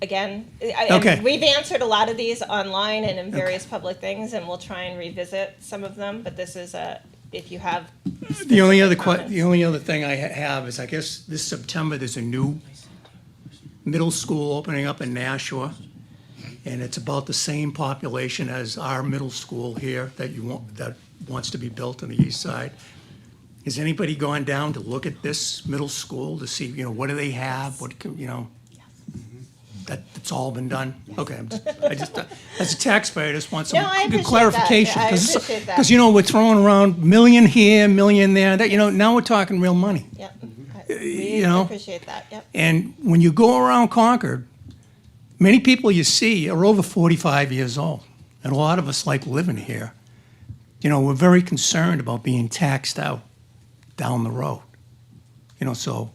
Again, Okay. we've answered a lot of these online and in various public things, and we'll try and revisit some of them, but this is if you have The only other comments. the only other thing I have is, I guess this September, there's a new middle school opening up in Nashua, and it's about the same population as our middle school here that wants to be built on the east side. Has anybody gone down to look at this middle school to see, what do they have? What, that's all been done? Okay, I just, as a taxpayer, I just want some No, I appreciate clarification. that. I appreciate that. Because, we're throwing around million here, million there, now we're talking real money. Yep. You know? Appreciate that, yep. And when you go around Concord, many people you see are over 45 years old. And a lot of us like living here. We're very concerned about being taxed out down the road. So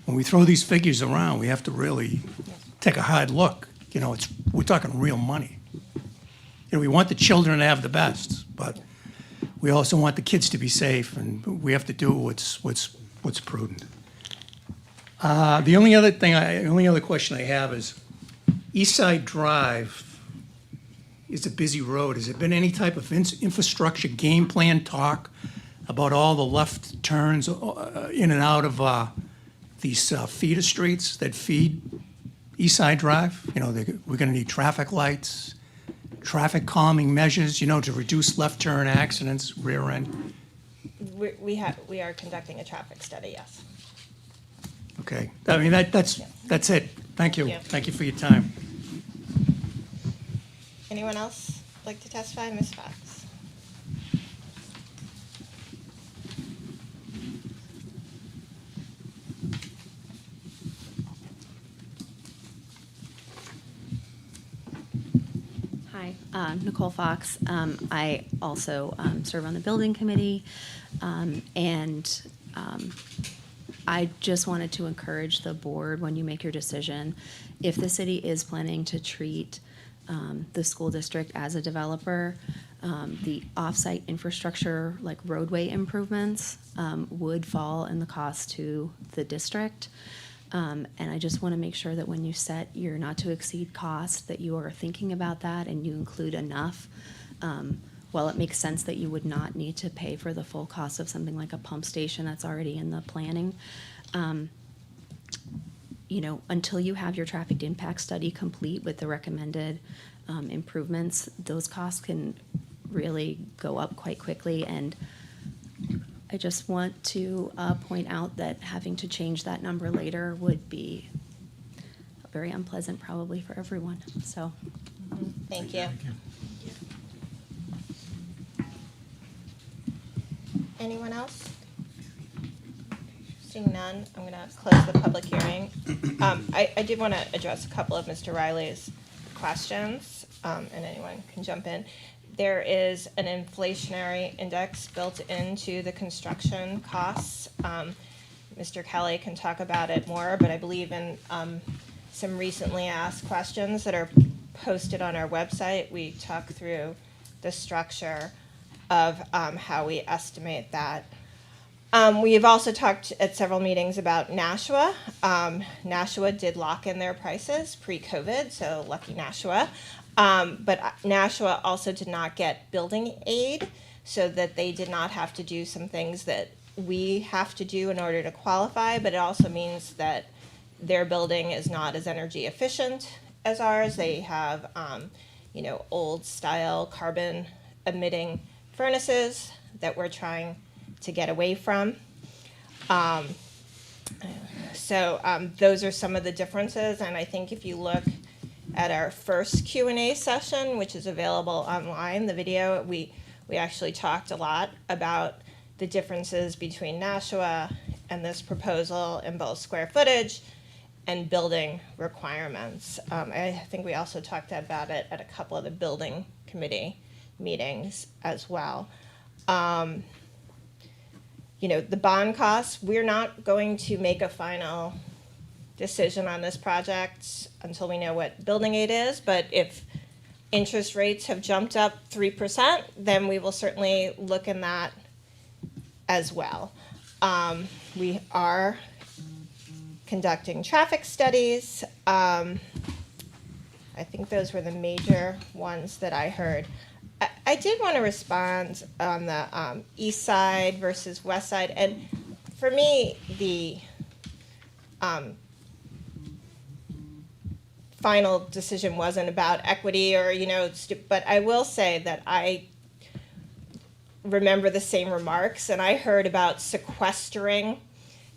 when we throw these figures around, we have to really take a hard look. We're talking real money. We want the children to have the best, but we also want the kids to be safe, and we have to do what's prudent. The only other question I have is, East Side Drive is a busy road. Has there been any type of infrastructure game plan talk about all the left turns in and out of these feeder streets that feed East Side Drive? We're going to need traffic lights, traffic calming measures, to reduce left turn accidents, rear end. We are conducting a traffic study, yes. Okay, that's it. Thank you. Yeah. Thank you for your time. Anyone else like to testify? Ms. Fox? Hi, Nicole Fox. I also serve on the building committee, and I just wanted to encourage the board, when you make your decision, if the city is planning to treat the school district as a developer, the off-site infrastructure, like roadway improvements, would fall in the cost to the district. And I just want to make sure that when you set your not to exceed cost, that you are thinking about that and you include enough. While it makes sense that you would not need to pay for the full cost of something like a pump station that's already in the planning, until you have your traffic impact study complete with the recommended improvements, those costs can really go up quite quickly. And I just want to point out that having to change that number later would be very unpleasant probably for everyone, so. Thank you. Anyone else? Seeing none, I'm going to close the public hearing. I did want to address a couple of Mr. Riley's questions, and anyone can jump in. There is an inflationary index built into the construction costs. Mr. Kelly can talk about it more, but I believe in some recently asked questions that are posted on our website, we talk through the structure of how we estimate that. We have also talked at several meetings about Nashua. Nashua did lock in their prices pre-COVID, so lucky Nashua. But Nashua also did not get building aid, so that they did not have to do some things that we have to do in order to qualify, but it also means that their building is not as energy efficient as ours. They have, old style carbon emitting furnaces that we're trying to get away from. So those are some of the differences, and I think if you look at our first Q&A session, which is available online, the video, we actually talked a lot about the differences between Nashua and this proposal in both square footage and building requirements. I think we also talked about it at a couple of the building committee meetings as well. The bond costs, we're not going to make a final decision on this project until we know what building aid is, but if interest rates have jumped up 3%, then we will certainly look in that as well. We are conducting traffic studies. I think those were the major ones that I heard. I did want to respond on the east side versus west side, and for me, the final decision wasn't about equity or, but I will say that remember the same remarks, and I heard about sequestering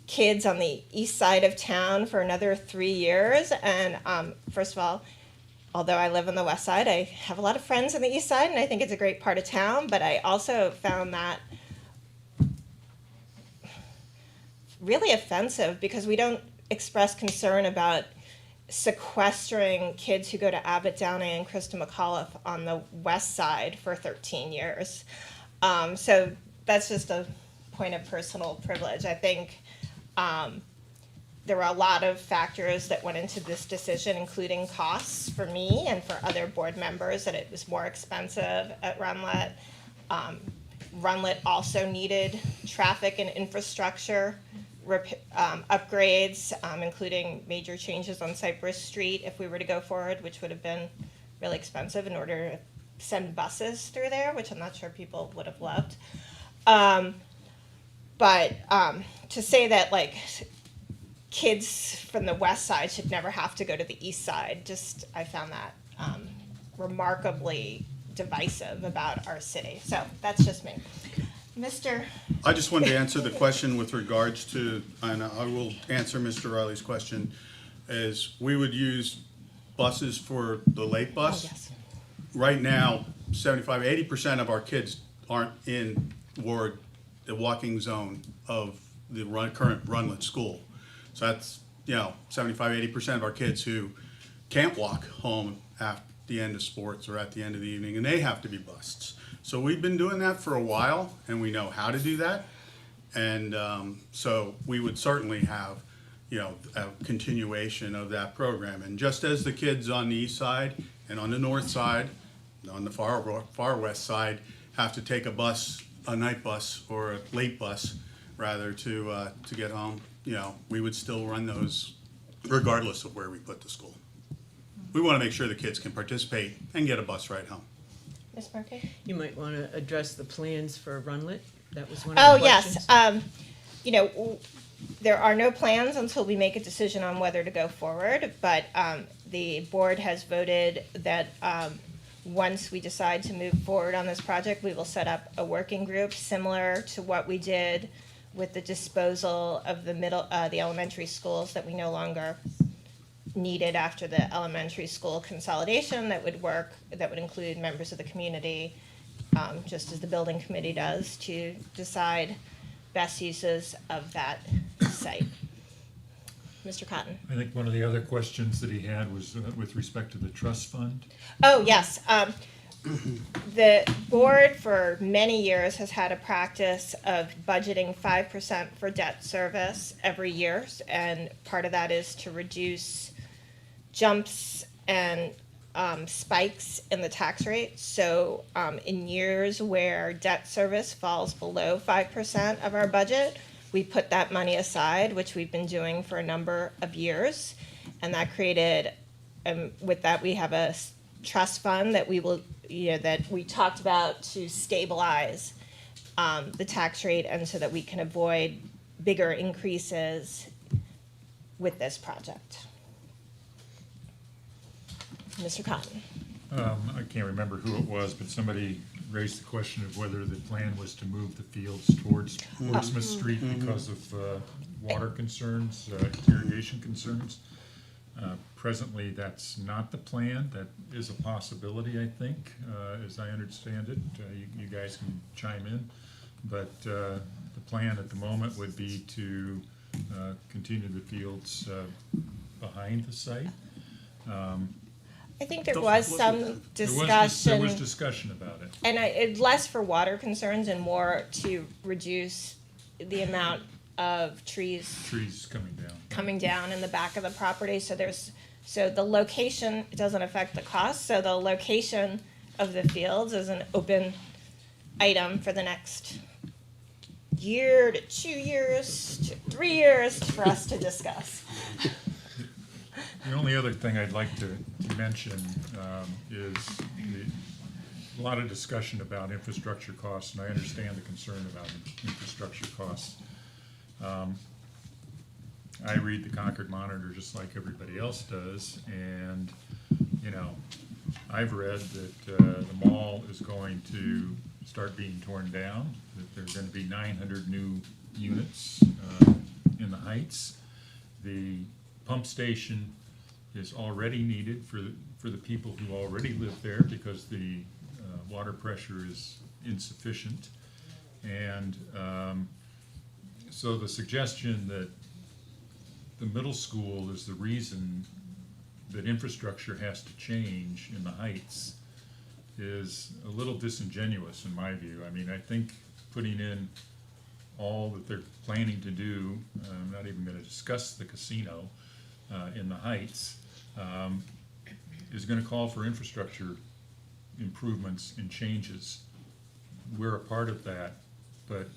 kids on the east side of town for another 3 years. And first of all, although I live on the west side, I have a lot of friends on the east side, and I think it's a great part of town. But I also found that really offensive, because we don't express concern about sequestering kids who go to Abbott Downey and Christa McAuliffe on the west side for 13 years. So that's just a point of personal privilege. I think there were a lot of factors that went into this decision, including costs for me and for other board members, that it was more expensive at Runlet. Runlet also needed traffic and infrastructure upgrades, including major changes on Cypress Street if we were to go forward, which would have been really expensive in order to send buses through there, which I'm not sure people would have loved. But to say that like kids from the west side should never have to go to the east side, just I found that remarkably divisive about our city. So that's just me. Mr. I just wanted to answer the question with regards to, and I will answer Mr. Riley's question, is we would use buses for the late bus. Oh, yes. Right now, 80% of our kids aren't in the walking zone of the current Runlet school. So that's, 75-80% of our kids who can't walk home at the end of sports or at the end of the evening, and they have to be bused. So we've been doing that for a while, and we know how to do that. And so we would certainly have, a continuation of that program. And just as the kids on the east side and on the north side, on the far west side, have to take a bus, a night bus or a late bus, rather, to get home, we would still run those regardless of where we put the school. We want to make sure the kids can participate and get a bus ride home. Ms. Murphy? You might want to address the plans for Runlet. That was one of the questions. Yes. There are no plans until we make a decision on whether to go forward, but the board has voted that once we decide to move forward on this project, we will set up a working group similar to what we did with the disposal of the elementary schools that we no longer needed after the elementary school consolidation. That would include members of the community, just as the building committee does, to decide best uses of that site. Mr. Cotton. I think one of the other questions that he had was with respect to the trust fund. Oh, yes. The board for many years has had a practice of budgeting 5% for debt service every year, and part of that is to reduce jumps and spikes in the tax rate. So in years where debt service falls below 5% of our budget, we put that money aside, which we've been doing for a number of years. And that created, with that, we have a trust fund that we will, that we talked about to stabilize the tax rate, and so that we can avoid bigger increases with this project. Mr. Cotton. I can't remember who it was, but somebody raised the question of whether the plan was to move the fields towards Portsmouth Street because of water concerns, irrigation concerns. Presently, that's not the plan. That is a possibility, I think, as I understand it. You guys can chime in. But the plan at the moment would be to continue the fields behind the site. I think there was some discussion. There was discussion about it. And less for water concerns and more to reduce the amount of trees coming down in the back of the property. So the location, it doesn't affect the cost. So the location of the fields is an open item for the next year to 2 years to 3 years for us to discuss. The only other thing I'd like to mention is a lot of discussion about infrastructure costs, and I understand the concern about infrastructure costs. I read the Concord Monitor just like everybody else does, and I've read that the mall is going to start being torn down, that there are going to be 900 new units in the Heights. The pump station is already needed for the people who already live there because the water pressure is insufficient. And so the suggestion that the middle school is the reason that infrastructure has to change in the Heights is a little disingenuous in my view. I mean, I think putting in all that they're planning to do, I'm not even going to discuss the casino in the Heights, is going to call for infrastructure improvements and changes. We're a part of that, but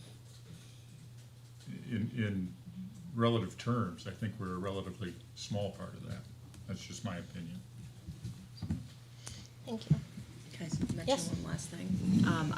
in relative terms, I think we're a relatively small part of that. That's just my opinion. Thank you. Can I mention Yes. one last thing?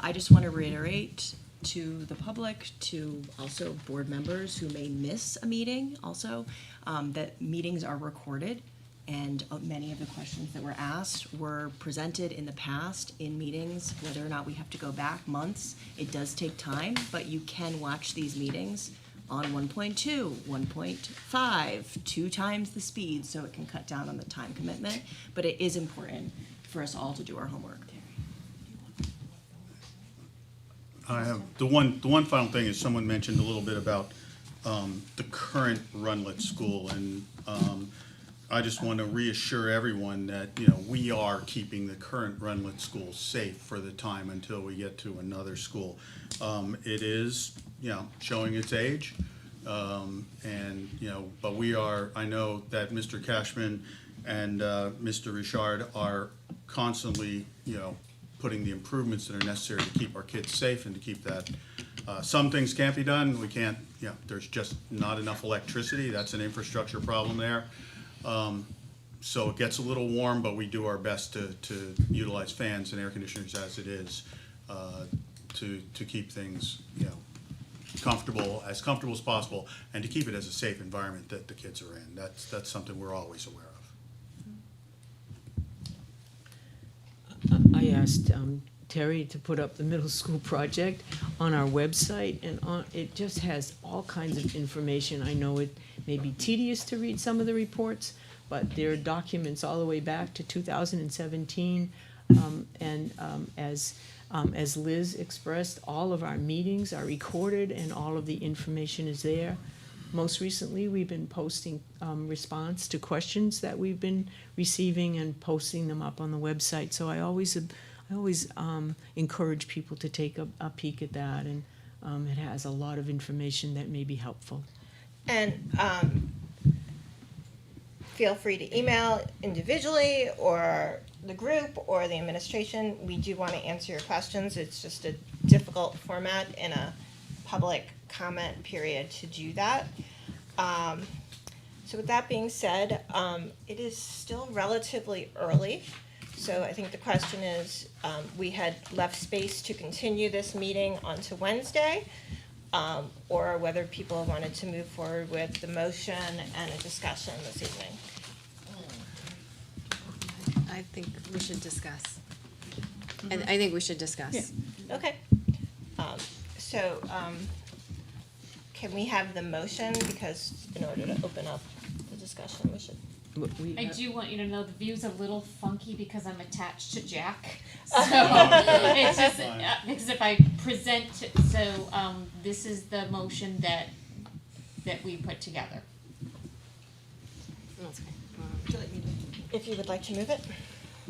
I just want to reiterate to the public, to also board members who may miss a meeting also, that meetings are recorded, and many of the questions that were asked were presented in the past in meetings, whether or not we have to go back months. It does take time, but you can watch these meetings on 1.2, 1.5, 2 times the speed, so it can cut down on the time commitment. But it is important for us all to do our homework. I have, the one final thing is someone mentioned a little bit about the current Runlet School, and I just want to reassure everyone that, we are keeping the current Runlet School safe for the time until we get to another school. It is, showing its age, and, but we are, I know that Mr. Cashman and Mr. Richard are constantly, putting the improvements that are necessary to keep our kids safe and to keep that. Some things can't be done. We can't, there's just not enough electricity. That's an infrastructure problem there. So it gets a little warm, but we do our best to utilize fans and air conditioners as it is, to keep things, as comfortable as possible, and to keep it as a safe environment that the kids are in. That's something we're always aware of. I asked Terry to put up the middle school project on our website, and it just has all kinds of information. I know it may be tedious to read some of the reports, but there are documents all the way back to 2017. As Liz expressed, all of our meetings are recorded and all of the information is there. Most recently, we've been posting response to questions that we've been receiving and posting them up on the website. So I always encourage people to take a peek at that, and it has a lot of information that may be helpful. And feel free to email individually or the group or the administration. We do want to answer your questions. It's just a difficult format in a public comment period to do that. So with that being said, it is still relatively early. So I think the question is, we had left space to continue this meeting onto Wednesday, or whether people wanted to move forward with the motion and a discussion this evening. I think we should discuss. I think we should discuss. Yeah. Okay. Can we have the motion, because in order to open up the discussion, we should. I do want you to know the view's a little funky because I'm attached to Jack. So it's just because if I present, this is the motion that we put together. If you would like to move it.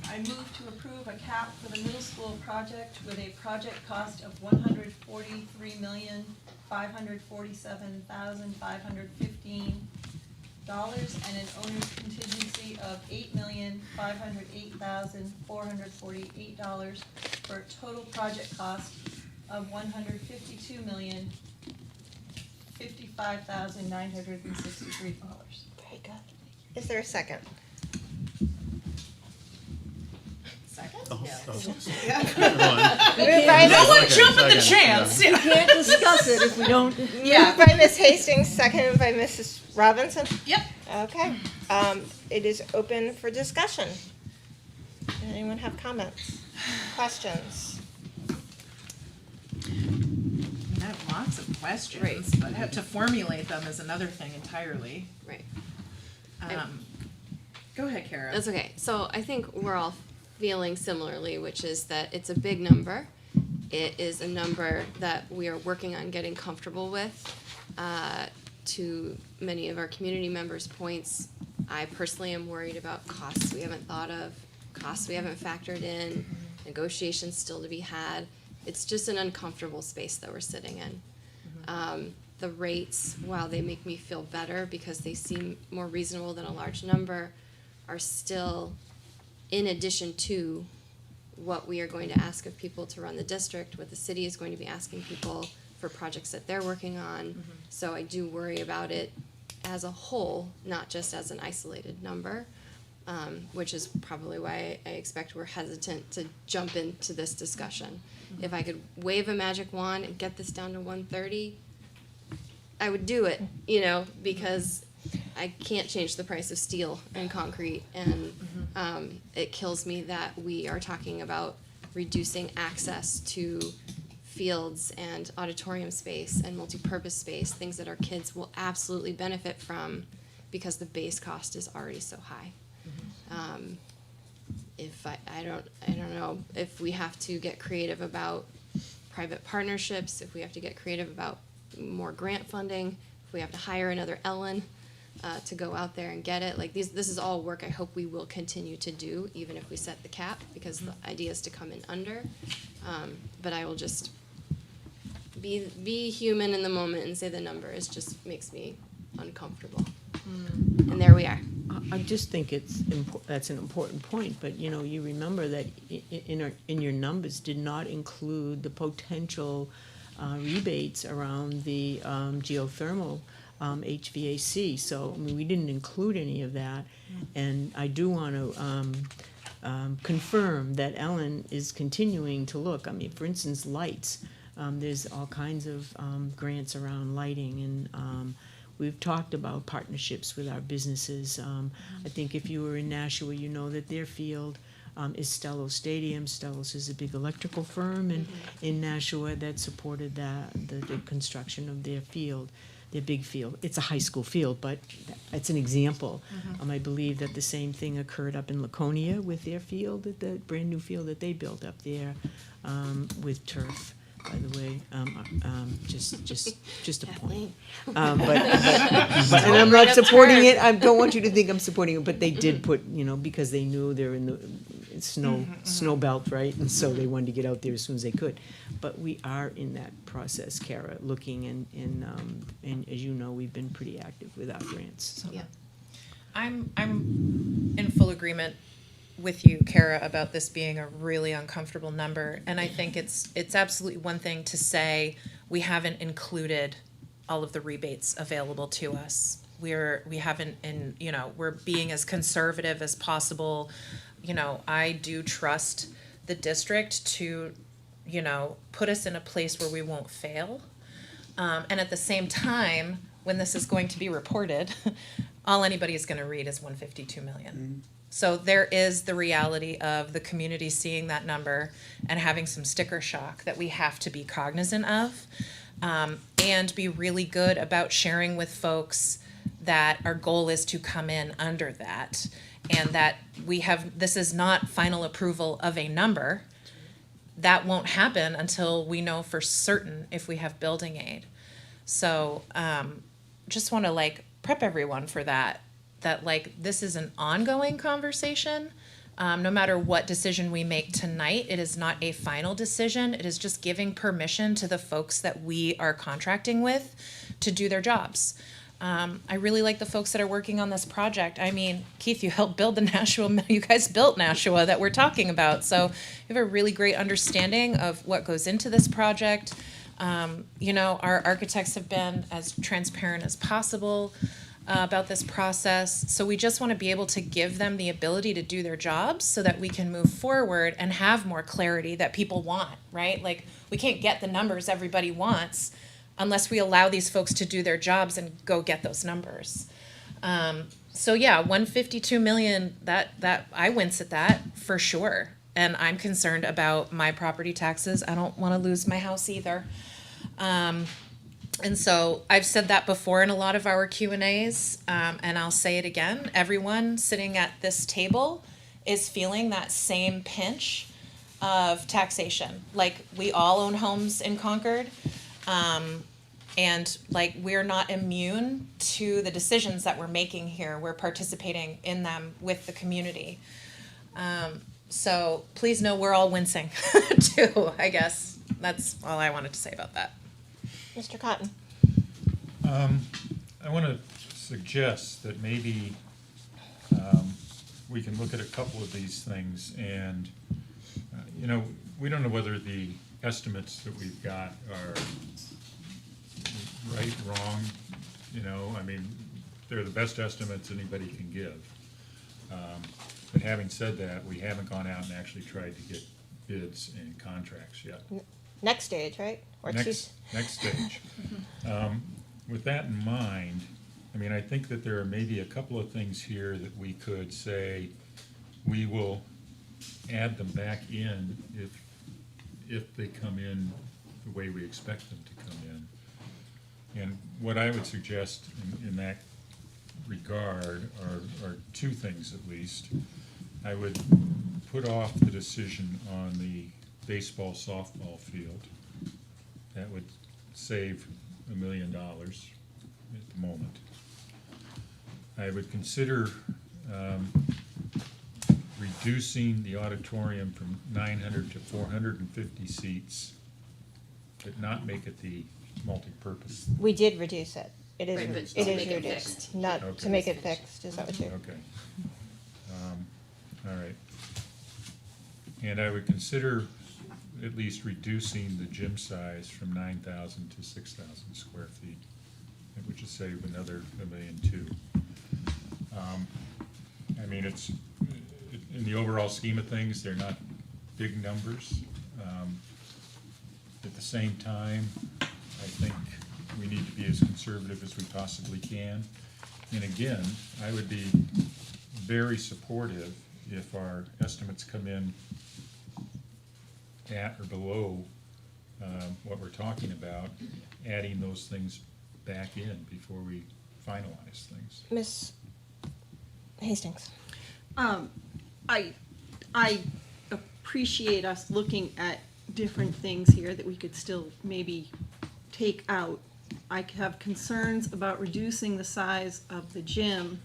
I move to approve a cap for the middle school project with a project cost of $143,547,515 and an owner's contingency of $8,508,448 for a total project cost of $152,055,963. Very good. Is there a second? Oh, No one jump at the chance. We can't discuss it if we don't. Moved by Ms. Hastings, seconded by Mrs. Robinson. Yep. Okay. It is open for discussion. Does anyone have comments, questions? questions, but to formulate them is another thing entirely. Right. Go ahead, Kara. That's okay. So I think we're all feeling similarly, which is that it's a big number. It is a number that we are working on getting comfortable with. To many of our community members' points, I personally am worried about costs we haven't thought of, costs we haven't factored in, negotiations still to be had. It's just an uncomfortable space that we're sitting in. The rates, while they make me feel better because they seem more reasonable than a large number, are still in addition to what we are going to ask of people to run the district, what the city is going to be asking people for projects that they're working on. So I do worry about it as a whole, not just as an isolated number, which is probably why I expect we're hesitant to jump into this discussion. If I could wave a magic wand and get this down to 130, I would do it, because I can't change the price of steel and concrete, and it kills me that we are talking about reducing access to fields and auditorium space and multi-purpose space, things that our kids will absolutely benefit from because the base cost is already so high. If I don't know if we have to get creative about private partnerships, if we have to get creative about more grant funding, if we have to hire another Ellen to go out there and get it. Like this is all work I hope we will continue to do, even if we set the cap, because the idea is to come in under. But I will just be human in the moment and say the number. It just makes me uncomfortable. And there we are. I just think that's an important point, but you remember that in your numbers did not include the potential rebates around the geothermal HVAC. So we didn't include any of that, and I do want to confirm that Ellen is continuing to look. For instance, lights. There's all kinds of grants around lighting, and we've talked about partnerships with our businesses. I think if you were in Nashua, you know that their field is Stellos Stadium. Stellos is a big electrical firm in Nashua that supported the construction of their field, their big field. It's a high school field, but it's an example. I believe that the same thing occurred up in Laconia with their field, the brand new field that they built up there with turf. By the way, just a point. But and I'm not supporting it. I don't want you to think I'm supporting it. But they did put, because they knew they're in the snow belt, right? And so they wanted to get out there as soon as they could. But we are in that process, Kara, looking and as you know, we've been pretty active with our grants. So. Yeah, I'm in full agreement with you, Kara, about this being a really uncomfortable number. And I think it's absolutely one thing to say we haven't included all of the rebates available to us. We haven't, we're being as conservative as possible. I do trust the district to, put us in a place where we won't fail. And at the same time, when this is going to be reported, all anybody is going to read is 152 million. So there is the reality of the community seeing that number and having some sticker shock that we have to be cognizant of, and be really good about sharing with folks that our goal is to come in under that, and that this is not final approval of a number. That won't happen until we know for certain if we have building aid. So just want to prep everyone for that this is an ongoing conversation. No matter what decision we make tonight, it is not a final decision. It is just giving permission to the folks that we are contracting with to do their jobs. I really like the folks that are working on this project. Keith, you helped build the Nashua, you guys built Nashua that we're talking about. So you have a really great understanding of what goes into this project. Our architects have been as transparent as possible about this process. So we just want to be able to give them the ability to do their jobs so that we can move forward and have more clarity that people want, right? We can't get the numbers everybody wants unless we allow these folks to do their jobs and go get those numbers. So yeah, 152 million, that I wince at that for sure. And I'm concerned about my property taxes. I don't want to lose my house either. And so I've said that before in a lot of our Q&As, and I'll say it again. Everyone sitting at this table is feeling that same pinch of taxation. Like, we all own homes in Concord, and like, we're not immune to the decisions that we're making here. We're participating in them with the community. So please know we're all wincing too, I guess. That's all I wanted to say about that. Mr. Cotton? I want to suggest that maybe we can look at a couple of these things and, we don't know whether the estimates that we've got are right, wrong, I mean, they're the best estimates anybody can give. But having said that, we haven't gone out and actually tried to get bids and contracts yet. Next stage, right? Or Next stage. With that in mind, I mean, I think that there are maybe a couple of things here that we could say, we will add them back in if they come in the way we expect them to come in. And what I would suggest in that regard are two things at least. I would put off the decision on the baseball, softball field. That would save $1 million at the moment. I would consider reducing the auditorium from 900 to 450 seats, but not make it the multi-purpose. We did reduce it. It is, Right, but it to is make it reduced, fixed. not Okay. to make it fixed, is that what you? Okay. All right. And I would consider at least reducing the gym size from 9,000 to 6,000 square feet, which would save another $1.2 million. I mean, it's, in the overall scheme of things, they're not big numbers. At the same time, I think we need to be as conservative as we possibly can. And again, I would be very supportive if our estimates come in at or below what we're talking about, adding those things back in before we finalize things. Miss Hastings? I appreciate us looking at different things here that we could still maybe take out. I have concerns about reducing the size of the gym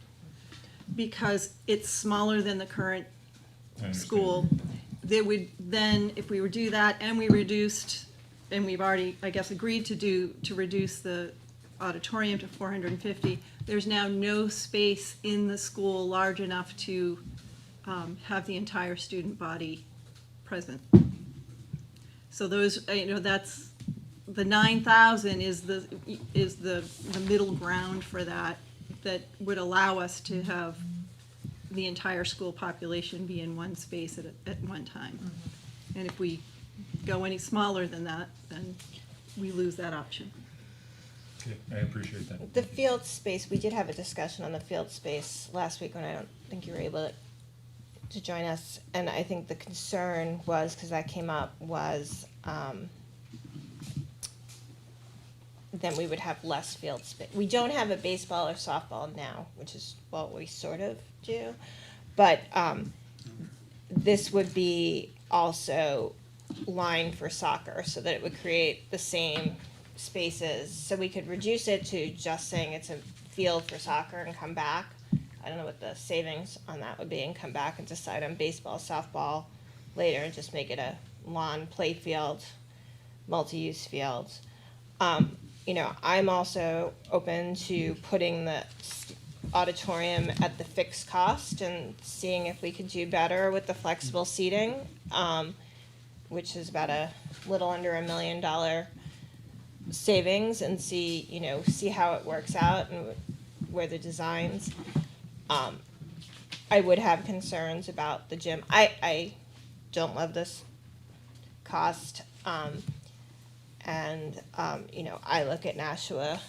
because it's smaller than the current school. There would then, if we would do that and we reduced, and we've already, I guess, agreed to reduce the auditorium to 450, there's now no space in the school large enough to have the entire student body present. So those, that's, the 9,000 is the middle ground for that would allow us to have the entire school population be in one space at one time. And if we go any smaller than that, then we lose that option. Okay, I appreciate that. The field space, we did have a discussion on the field space last week when I don't think you were able to join us. And I think the concern was, because that came up, was then we would have less field space. We don't have a baseball or softball now, which is what we sort of do. But this would be also lined for soccer so that it would create the same spaces. So we could reduce it to just saying it's a field for soccer and come back. I don't know what the savings on that would be, and come back and decide on baseball, softball later and just make it a lawn play field, multi-use field. I'm also open to putting the auditorium at the fixed cost and seeing if we could do better with the flexible seating, which is about a little under $1 million savings, and see how it works out and where the designs. I would have concerns about the gym. I don't love this cost. I look at Nashua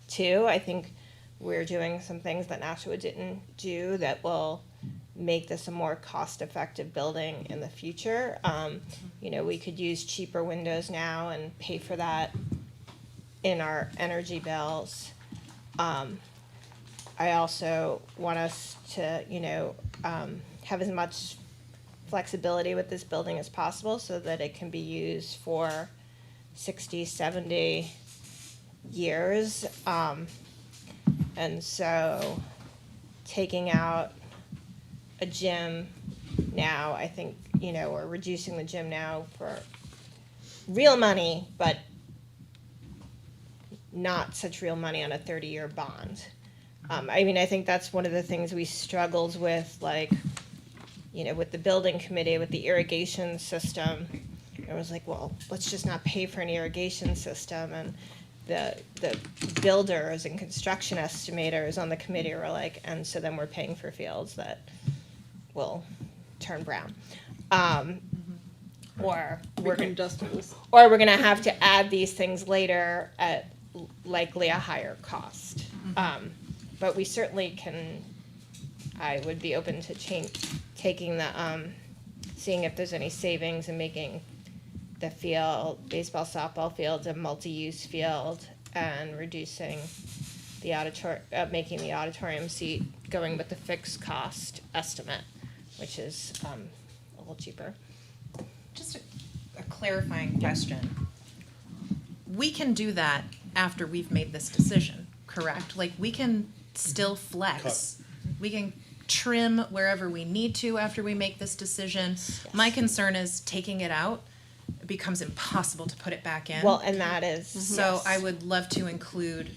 too. I think we're doing some things that Nashua didn't do that will make this a more cost-effective building in the future. We could use cheaper windows now and pay for that in our energy bills. I also want us to, have as much flexibility with this building as possible so that it can be used for 60, 70 years. And so taking out a gym now, I think, or reducing the gym now for real money, but not such real money on a 30-year bond. I think that's one of the things we struggled with, like, with the building committee, with the irrigation system. It was like, well, let's just not pay for an irrigation system. And the builders and construction estimators on the committee were like, and so then we're paying for fields that will turn brown. Or we're Become dustables. or we're gonna have to add these things later at likely a higher cost. But we certainly can, I would be open to taking the, seeing if there's any savings and making the field, baseball, softball fields a multi-use field and reducing the making the auditorium seat going with the fixed cost estimate, which is a little cheaper. Just a clarifying question. We can do that after we've made this decision, correct? Like, we can still flex. We can trim wherever we need to after we make this decision. Yes. My concern is taking it out, it becomes impossible to put it back in. Well, and that is. So yes. I would love to include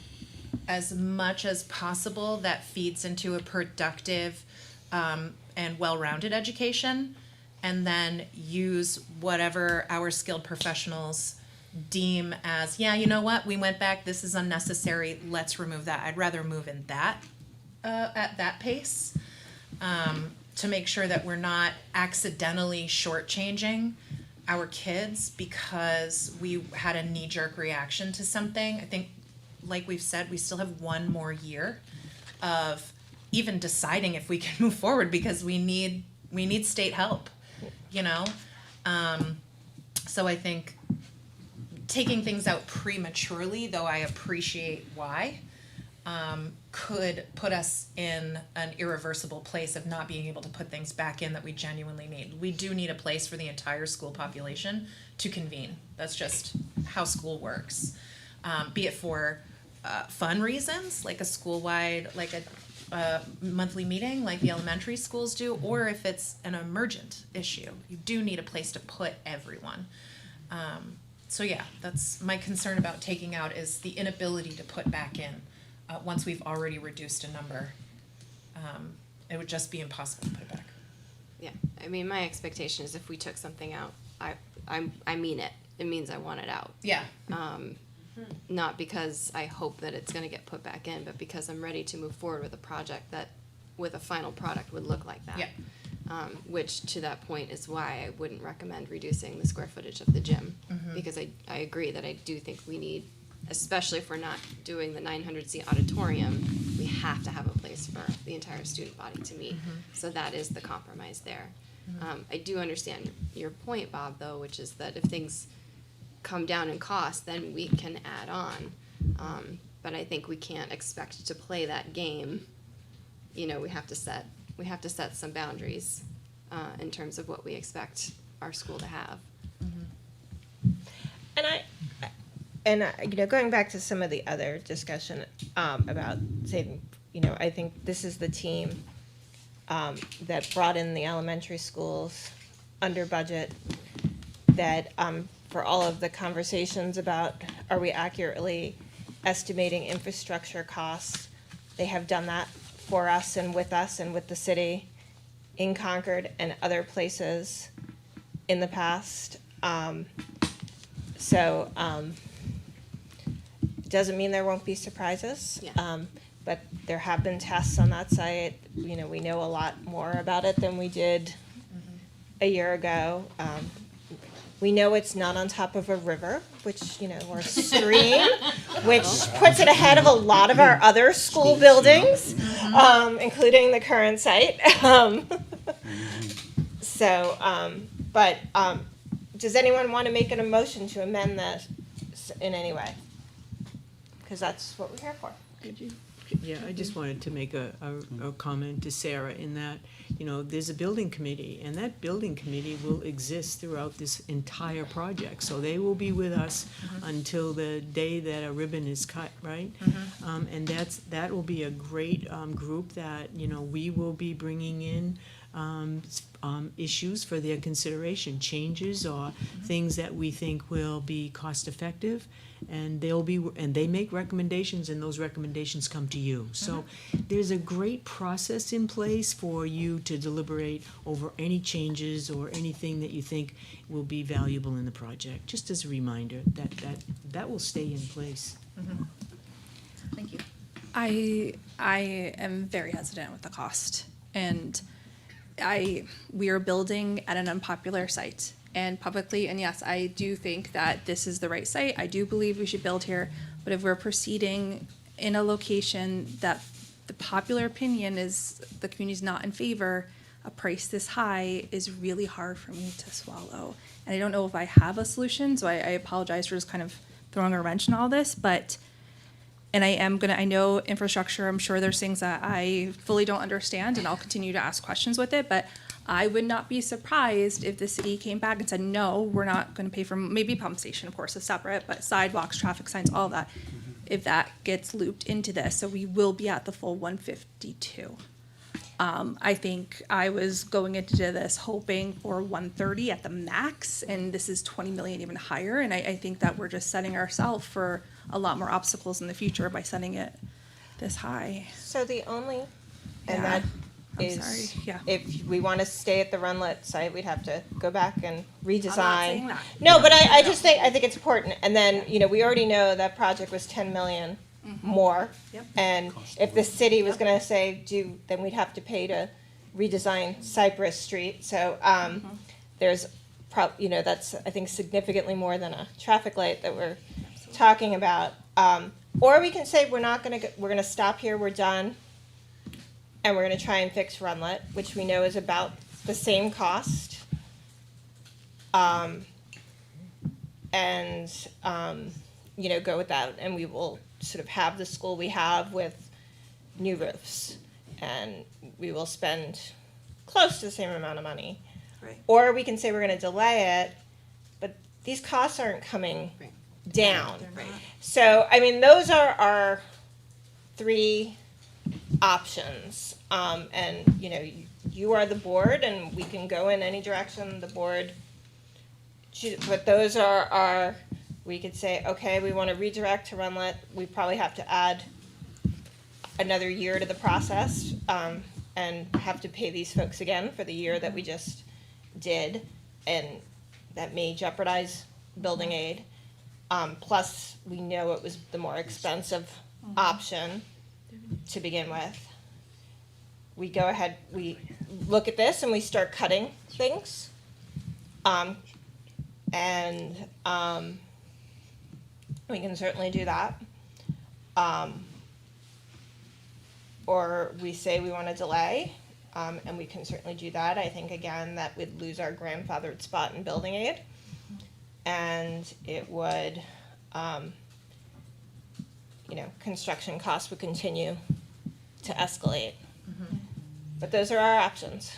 as much as possible that feeds into a productive and well-rounded education, and then use whatever our skilled professionals deem as, yeah, you know what, we went back, this is unnecessary, let's remove that. I'd rather move in that, at that pace, to make sure that we're not accidentally shortchanging our kids because we had a knee-jerk reaction to something. I think, like we've said, we still have one more year of even deciding if we can move forward because we need state help, So I think taking things out prematurely, though I appreciate why, could put us in an irreversible place of not being able to put things back in that we genuinely need. We do need a place for the entire school population to convene. That's just how school works. Be it for fun reasons, like a school-wide, like a monthly meeting like the elementary schools do, or if it's an emergent issue. You do need a place to put everyone. So yeah, that's my concern about taking out is the inability to put back in once we've already reduced a number. It would just be impossible to put it back. Yeah, my expectation is if we took something out, I mean it. It means I want it out. Yeah. Not because I hope that it's going to get put back in, but because I'm ready to move forward with a project that, with a final product, would look like that. Yeah. Which, to that point, is why I wouldn't recommend reducing the square footage of the gym. Because I agree that I do think we need, especially if we're not doing the 900-seat auditorium, we have to have a place for the entire student body to meet. So that is the compromise there. I do understand your point, Bob, though, which is that if things come down in cost, then we can add on. But I think we can't expect to play that game. We have to set some boundaries in terms of what we expect our school to have. And going back to some of the other discussion about saving, I think this is the team that brought in the elementary schools under budget, that for all of the conversations about are we accurately estimating infrastructure costs, they have done that for us and with the city in Concord and other places in the past. Doesn't mean there won't be surprises. Yeah. But there have been tests on that site. We know a lot more about it than we did a year ago. We know it's not on top of a river, or a stream, which puts it ahead of a lot of our other school buildings, including the current site. But does anyone want to make an motion to amend this in any way? because that's what we're here for. Yeah, I just wanted to make a comment to Sarah in that, you know, there's a building committee, and that building committee will exist throughout this entire project. So they will be with us until the day that a ribbon is cut, right? And that will be a great group that, you know, we will be bringing in issues for their consideration, changes or things that we think will be cost effective. And they make recommendations, and those recommendations come to you. So there's a great process in place for you to deliberate over any changes or anything that you think will be valuable in the project. Just as a reminder, that will stay in place. Thank you. I am very hesitant with the cost, and we are building at an unpopular site. And publicly, and yes, I do think that this is the right site. I do believe we should build here. But if we're proceeding in a location that the popular opinion is the community's not in favor, a price this high is really hard for me to swallow. And I don't know if I have a solution, so I apologize for just kind of throwing a wrench in all this. But, and I know infrastructure, I'm sure there's things that I fully don't understand, and I'll continue to ask questions with it. But I would not be surprised if the city came back and said, no, we're not going to pay for, maybe pump station, of course, is separate, but sidewalks, traffic signs, all that, if that gets looped into this. So we will be at the full 152. I think I was going into this hoping for 130 at the max, and this is 20 million even higher. And I think that we're just setting ourselves for a lot more obstacles in the future by setting it this high. So the only, and Yeah. that I'm is, sorry, yeah. if we want to stay at the Runlet site, we'd have to go back and redesign. saying that. No, but I just think, I think it's important. And then, you know, we already know that project was 10 million more. Yep. And if the city was gonna say, then we'd have to pay to redesign Cypress Street. So, there's you know, that's, I think, significantly more than a traffic light that we're talking about. Or we can say, we're gonna stop here, we're done. And we're gonna try and fix Runlet, which we know is about the same cost. You know, go with that, and we will sort of have the school we have with new roofs. And we will spend close to the same amount of money. Right. Or we can say we're gonna delay it, but these costs aren't coming down. So, I mean, those are our three options. And, you know, you are the board, and we can go in any direction the board but those are our, we could say, okay, we want to redirect to Runlet. We probably have to add another year to the process, and have to pay these folks again for the year that we just did, and that may jeopardize building aid. Plus, we know it was the more expensive option to begin with. We go ahead, we look at this and we start cutting things. We can certainly do that. Or we say we want to delay, and we can certainly do that. I think, again, that would lose our grandfathered spot in building aid. And it would, you know, construction costs would continue to escalate. But those are our options,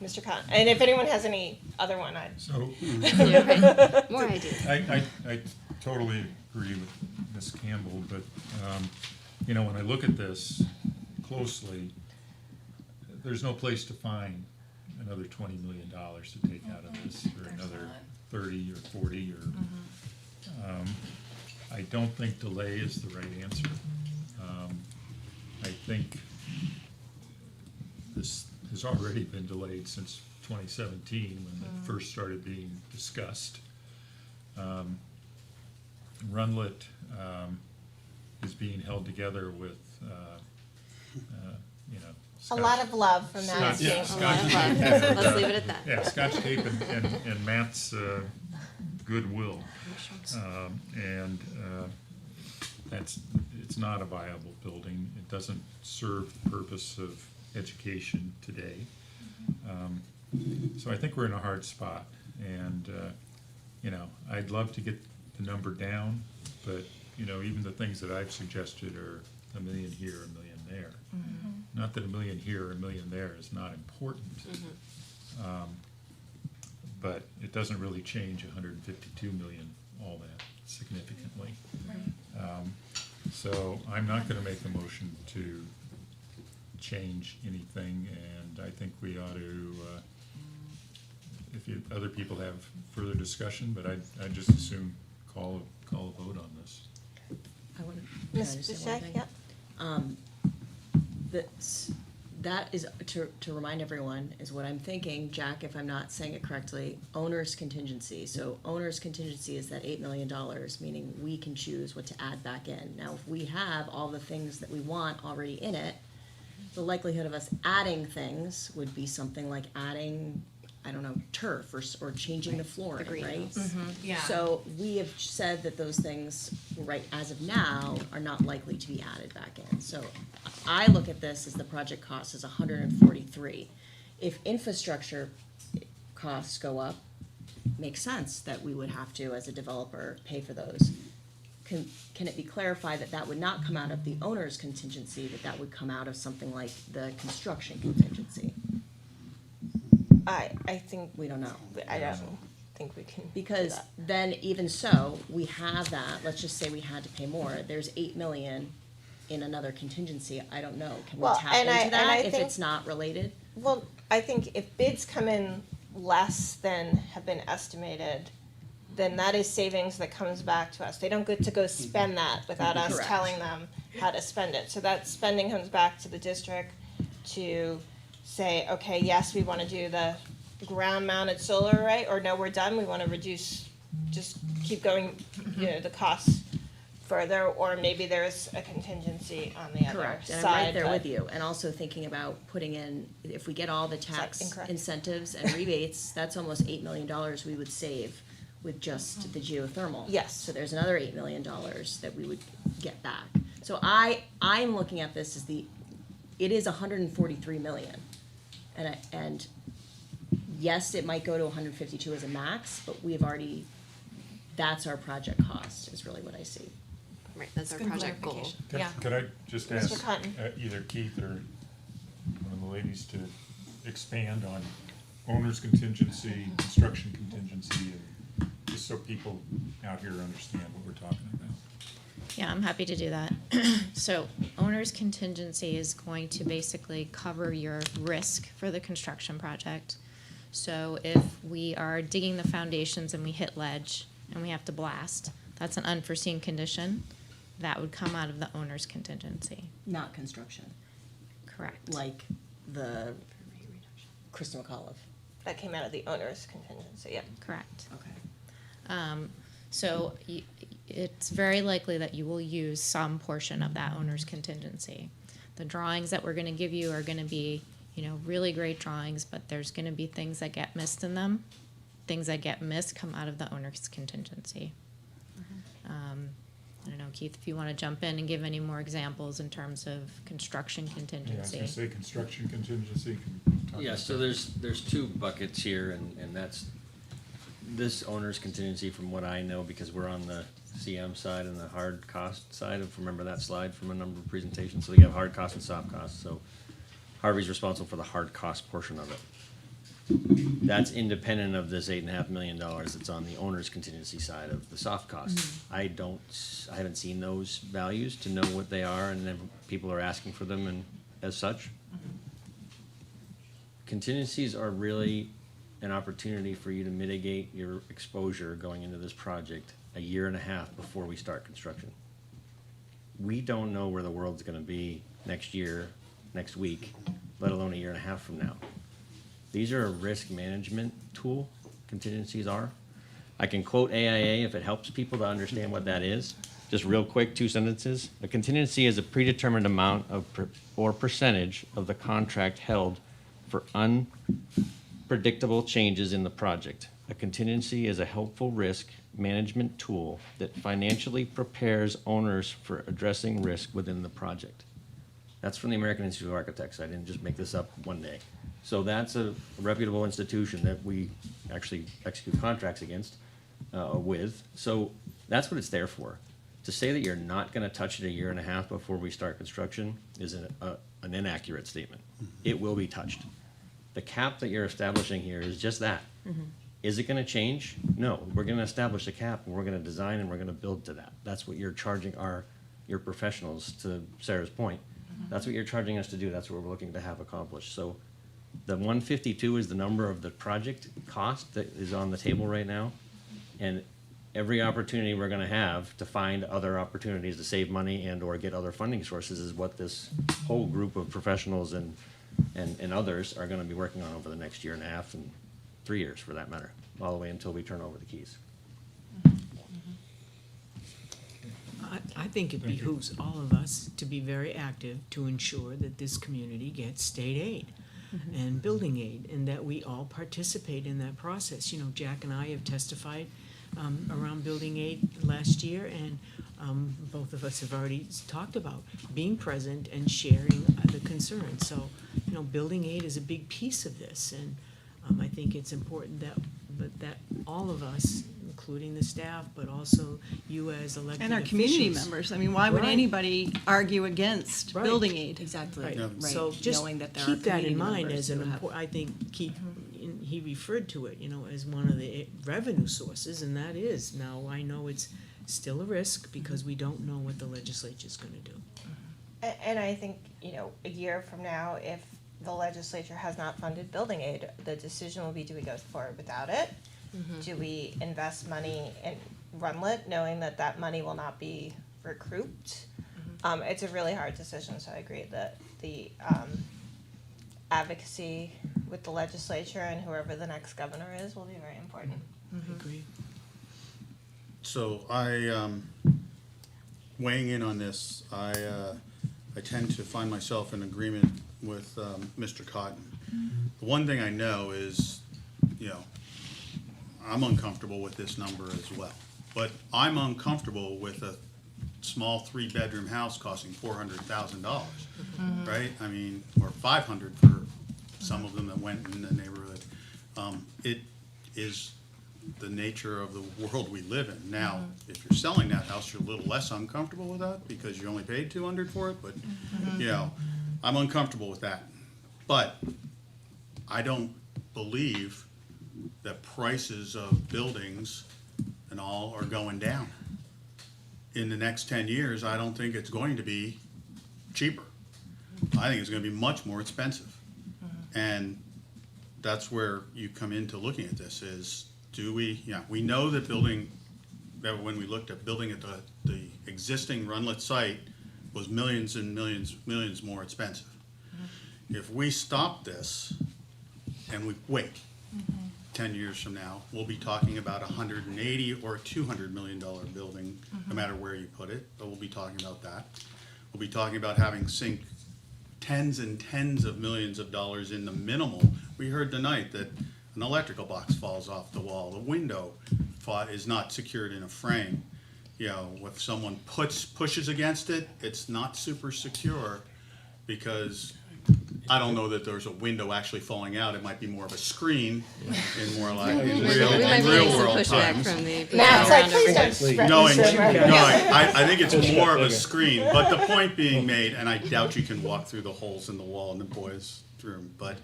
Mr. Khan. And if anyone has any other one, I'd. So. More ideas. I totally agree with Ms. Campbell, but, you know, when I look at this closely, there's no place to find another $20 million to take out of this, or another 30 or 40, or, I don't think delay is the right answer. I think this has already been delayed since 2017, when it first started being discussed. Runlet is being held together with, you know, A lot of love from that. Yeah, A lot of love. Let's leave it at that. Yeah, Scotch tape and Matt's goodwill. It's not a viable building. It doesn't serve the purpose of education today. So I think we're in a hard spot, and you know, I'd love to get the number down, but you know, even the things that I've suggested are $1 million here, $1 million there. Not that $1 million here or $1 million there is not important. But it doesn't really change 152 million all that significantly. So I'm not gonna make a motion to change anything, and I think we ought to, if other people have further discussion, but I'd just assume call a vote on this. I want Ms. to say one Boucher, thing. yep. That is, to remind everyone, is what I'm thinking, Jack, if I'm not saying it correctly, owner's contingency. So owner's contingency is that $8 million, meaning we can choose what to add back in. Now, if we have all the things that we want already in it, the likelihood of us adding things would be something like adding, I don't know, turf or changing the flooring, right? Yeah. So we have said that those things, right, as of now, are not likely to be added back in. So I look at this as the project cost is 143. If infrastructure costs go up, makes sense that we would have to, as a developer, pay for those. Can it be clarified that that would not come out of the owner's contingency, that would come out of something like the construction contingency? I think, We don't know. I don't think we can do Because that. then even so, we have that, let's just say we had to pay more, there's 8 million in another contingency, I don't know, can we Well, tap and I- into and that I if think- it's not related? Well, I think if bids come in less than have been estimated, then that is savings that comes back to us. They don't get to go spend that without us Correct. telling them how to spend it. So that spending comes back to the district to say, okay, yes, we wanna do the ground mounted solar array, or no, we're done, we wanna reduce, just keep going, you know, the costs further, or maybe there's a contingency on the other Correct, and side. I'm right there that- with you, and also thinking about putting in, if we get all the tax incorrect? incentives and rebates, that's almost $8 million we would save with just the geothermal. Yes. So there's another $8 million that we would get back. So I'm looking at this as it is 143 million. And yes, it might go to 152 as a max, but we have already, that's our project cost, is really what I see. Right, that's our Good project goal. clarification. Could- Yeah. Could I just Mr. ask Cotton. either Keith or one of the ladies to expand on owner's contingency, construction contingency, and just so people out here understand what we're talking about? Yeah, I'm happy to do that. So owner's contingency is going to basically cover your risk for the construction project. So if we are digging the foundations and we hit ledge and we have to blast, that's an unforeseen condition. That would come out of the owner's contingency. Not construction, Correct. like the Krista McAuliffe. That came out of the owner's contingency, yeah. Correct. Okay. So it's very likely that you will use some portion of that owner's contingency. The drawings that we're gonna give you are gonna be, really great drawings, but there's gonna be things that get missed in them. Things that get missed come out of the owner's contingency. I don't know, Keith, if you wanna jump in and give any more examples in terms of construction Yeah, I was contingency. gonna say construction contingency. Can you talk Yeah, about so that? there's two buckets here, and that's this owner's contingency from what I know, because we're on the CM side and the hard cost side of, remember that slide from a number of presentations? So we have hard costs and soft costs, so Harvey's responsible for the hard cost portion of it. That's independent of this $8.5 million that's on the owner's contingency side of the soft costs. I haven't seen those values to know what they are, and then people are asking for them and as such. Contingencies are really an opportunity for you to mitigate your exposure going into this project a year and a half before we start construction. We don't know where the world's gonna be next year, next week, let alone a year and a half from now. These are a risk management tool, contingencies are. I can quote AIA if it helps people to understand what that is. Just real quick, 2 sentences. A contingency is a predetermined amount of or percentage of the contract held for unpredictable changes in the project. A contingency is a helpful risk management tool that financially prepares owners for addressing risk within the project. That's from the American Institute of Architects. I didn't just make this up one day. So that's a reputable institution that we actually execute contracts against, with. So that's what it's there for, To say that you're not gonna touch it a year and a half before we start construction is an inaccurate statement. It will be touched. The cap that you're establishing here is just that. Is it gonna change? No, we're gonna establish a cap, and we're gonna design, and we're gonna build to that. That's what you're charging your professionals, to Sarah's point. That's what you're charging us to do, that's what we're looking to have accomplished. So the 152 is the number of the project cost that is on the table right now. And every opportunity we're gonna have to find other opportunities to save money and or get other funding sources is what this whole group of professionals and others are gonna be working on over the next year and a half and 3 years for that matter, all the way until we turn over the keys. I think it behooves all of us to be very active to ensure that this community gets state aid and building aid, and that we all participate in that process. You know, Jack and I have testified around building aid last year, and both of us have already talked about being present and sharing the concerns. So, you know, building aid is a big piece of this, and I think it's important that all of us, including the staff, but also you as elected And our officials. community members. I mean, why would Right. anybody argue against Right. building aid? Exactly. Right, Right. so just Knowing that there are keep that in community mind members as an who have- important, I think, he referred to it, you know, as one of the revenue sources, and that is, now I know it's still a risk because we don't know what the legislature's gonna do. And I think, you know, a year from now, if the legislature has not funded building aid, the decision will be, do we go forward without it? Do we invest money in Runlet, knowing that that money will not be recouped? It's a really hard decision, so I agree that the advocacy with the legislature and whoever the next governor is will be very important. I agree. So weighing in on this, I tend to find myself in agreement with Mr. Cotton. The one thing I know is, you know, I'm uncomfortable with this number as well. But I'm uncomfortable with a small 3-bedroom house costing $400,000, right? I mean, or $500 for some of them that went in the neighborhood. It is the nature of the world we live in. Now, if you're selling that house, you're a little less uncomfortable with that because you only paid $200 for it, but, you know, I'm uncomfortable with that. But I don't believe that prices of buildings and all are going down. In the next 10 years, I don't think it's going to be cheaper. I think it's gonna be much more expensive. And that's where you come into looking at this is, we know that that when we looked at building at the existing Runlet site was millions and millions more expensive. If we stop this and we wait 10 years from now, we'll be talking about $180 or $200 million building, no matter where you put it, but we'll be talking about that. We'll be talking about having sink tens and tens of millions of dollars in the minimal. We heard tonight that an electrical box falls off the wall, the window is not secured in a frame. You know, if someone pushes against it, it's not super secure because I don't know that there's a window actually falling out. It might be more of a screen in more like in real world times. Matt's like, please don't spread No, this rumor. I think it's more of a screen, but the point being made, and I doubt you can walk through the holes in the wall in the boys' room, but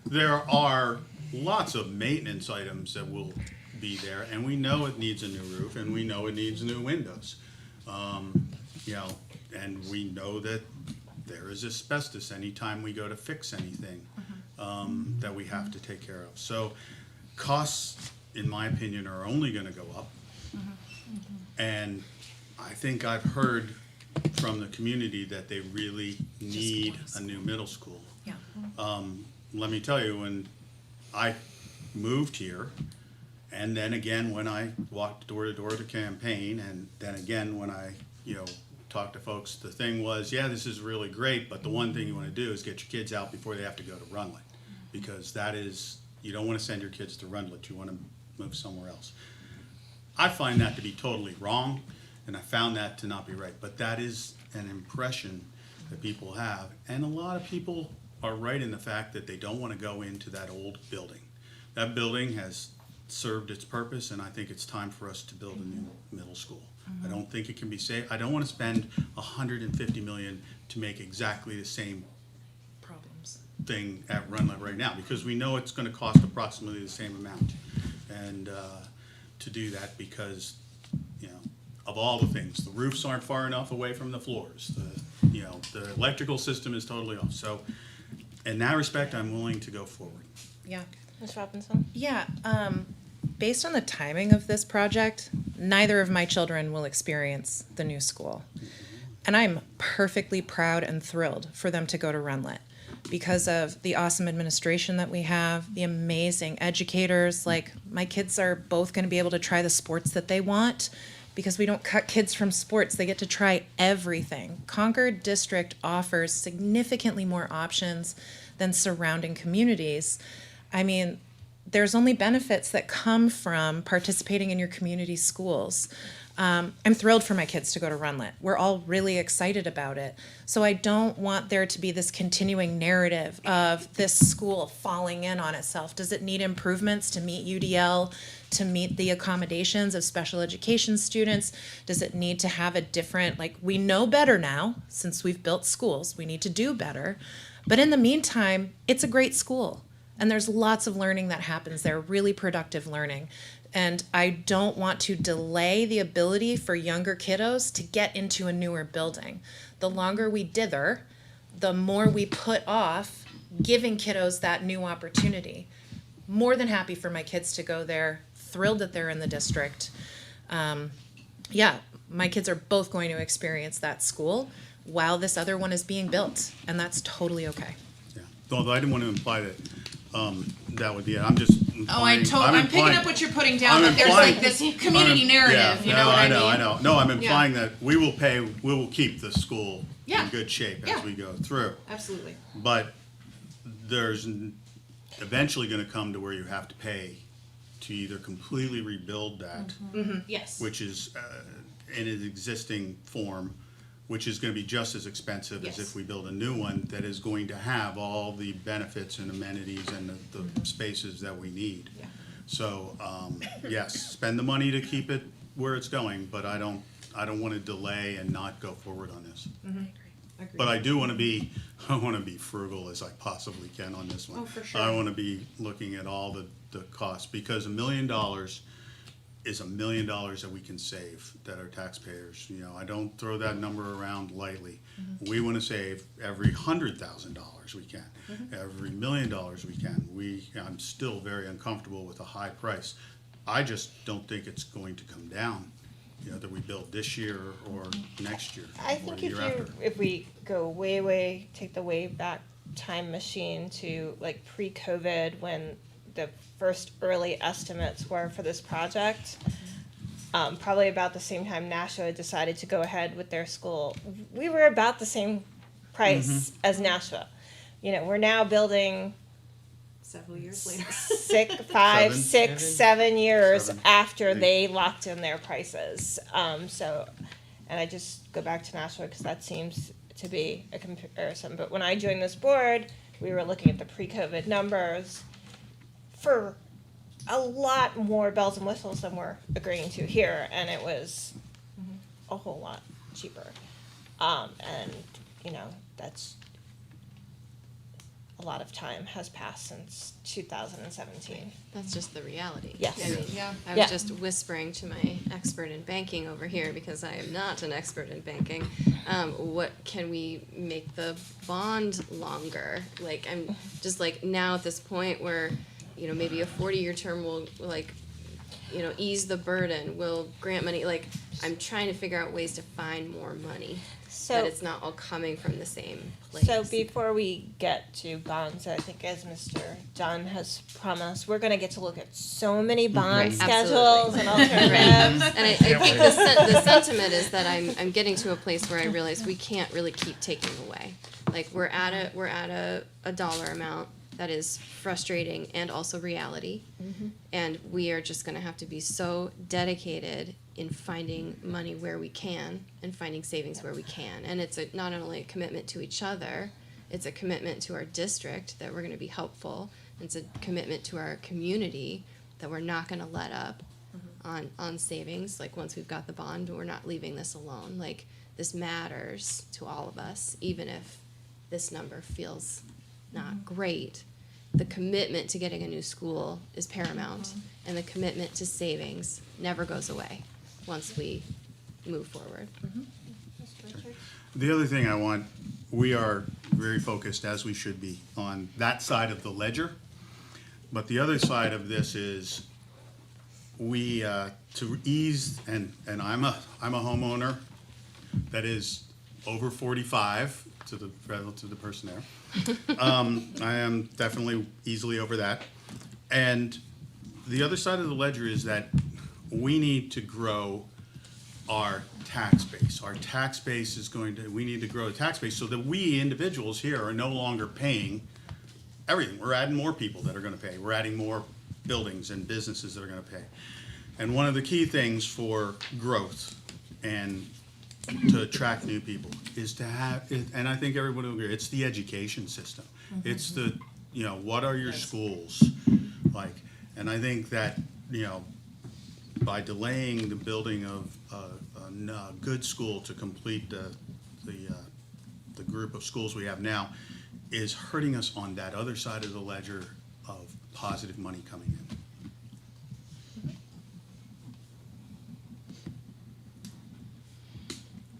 there are lots of maintenance items that will be there, and we know it needs a new roof, and we know it needs new windows. You know, and we know that there is asbestos anytime we go to fix anything that we have to take care of. So costs, in my opinion, are only gonna go up. And I think I've heard from the community that they really need a new middle school. Yeah. Let me tell you, when I moved here, and then again when I walked door to door to campaign, and then again when I, you know, talked to folks, the thing was, yeah, this is really great, but the one thing you want to do is get your kids out before they have to go to Runlet, because that is, you don't want to send your kids to Runlet, you want to move somewhere else. I find that to be totally wrong, and I found that to not be right, but that is an impression that people have, and a lot of people are right in the fact that they don't want to go into that old building. That building has served its purpose, and I think it's time for us to build a new middle school. I don't think it can be saved. I don't want to spend $150 million to make exactly the same Problems. thing at Runlet right now, because we know it's going to cost approximately the same amount. And to do that, because, you know, of all the things, the roofs aren't far enough away from the floors. The electrical system is totally off. So in that respect, I'm willing to go forward. Yeah. Ms. Robinson? Yeah, based on the timing of this project, neither of my children will experience the new school. And I'm perfectly proud and thrilled for them to go to Runlet because of the awesome administration that we have, the amazing educators. Like, my kids are both going to be able to try the sports that they want because we don't cut kids from sports. They get to try everything. Concord District offers significantly more options than surrounding communities. I mean, there's only benefits that come from participating in your community schools. I'm thrilled for my kids to go to Runlet. We're all really excited about it. So I don't want there to be this continuing narrative of this school falling in on itself. Does it need improvements to meet UDL, to meet the accommodations of special education students? Does it need to have a different, like, we know better now since we've built schools, we need to do better. But in the meantime, it's a great school. And there's lots of learning that happens there, really productive learning. And I don't want to delay the ability for younger kiddos to get into a newer building. The longer we dither, the more we put off giving kiddos that new opportunity. More than happy for my kids to go there, thrilled that they're in the district. Yeah, my kids are both going to experience that school while this other one is being built, and that's totally okay. Yeah. Although I didn't want to imply that that would be it. I'm just implying. I'm picking up what you're putting down, that there's like this community narrative, you know what I mean? I know. No, I'm implying that we will keep the school Yeah. in good shape Yeah. as we go through. Absolutely. But there's eventually going to come to where you have to pay to either completely rebuild that, Yes. which is in its existing form, which is going to be just as expensive as if we build a new one that is going to have all the benefits and amenities and the spaces that we need. Yeah. So, yes, spend the money to keep it where it's going, but I don't want to delay and not go forward on this. Agreed. But I want to be frugal as I possibly can on this one. Oh, for sure. I want to be looking at all the costs, because $1 million is $1 million that we can save, that our taxpayers, I don't throw that number around lightly. We want to save every $100,000 we can, every $1 million we can. I'm still very uncomfortable with a high price. I just don't think it's going to come down, that we build this year or next year I or think the year after. if we go take the way back time machine to like pre-COVID, when the first early estimates were for this project, probably about the same time Nashua had decided to go ahead with their school, we were about the same price as Nashua. We're now building Several years later. 7 years Seven. after 8. they locked in their prices. And I just go back to Nashua because that seems to be a comparison. But when I joined this board, we were looking at the pre-COVID numbers for a lot more bells and whistles than we're agreeing to here, and it was a whole lot cheaper. That's a lot of time has passed since 2017. That's just the reality. Yes. I mean, Yeah. I was just whispering to my expert in banking over here, because I am not an expert in banking. What can we make the bond longer? Like, I'm just like, now at this point where, maybe a 40-year term will ease the burden, will grant money. Like, I'm trying to figure out ways to find more money. That it's not all coming from the same place. So before we get to bonds, I think as Mr. Dunn has promised, we're gonna get to look at so many bond schedules and alternatives. And I think the sentiment is that I'm getting to a place where I realize we can't really keep taking away. Like, we're at a dollar amount that is frustrating and also reality. And we are just gonna have to be so dedicated in finding money where we can and finding savings where we can. And it's not only a commitment to each other, it's a commitment to our district that we're gonna be helpful. It's a commitment to our community that we're not gonna let up on savings, like once we've got the bond, we're not leaving this alone. Like, this matters to all of us, even if this number feels not great. The commitment to getting a new school is paramount, and the commitment to savings never goes away once we move forward. The other thing we are very focused, as we should be, on that side of the ledger. But the other side of this is we, to ease, and I'm a homeowner that is over 45 to the person there. I am definitely easily over that. And the other side of the ledger is that we need to grow our tax base. Our tax base is we need to grow the tax base so that we individuals here are no longer paying everything. We're adding more people that are gonna pay. We're adding more buildings and businesses that are gonna pay. And one of the key things for growth and to attract new people is to have, and I think everybody will agree, it's the education system. It's the, what are your schools like? And I think that, by delaying the building of a good school to complete the group of schools we have now is hurting us on that other side of the ledger of positive money coming in.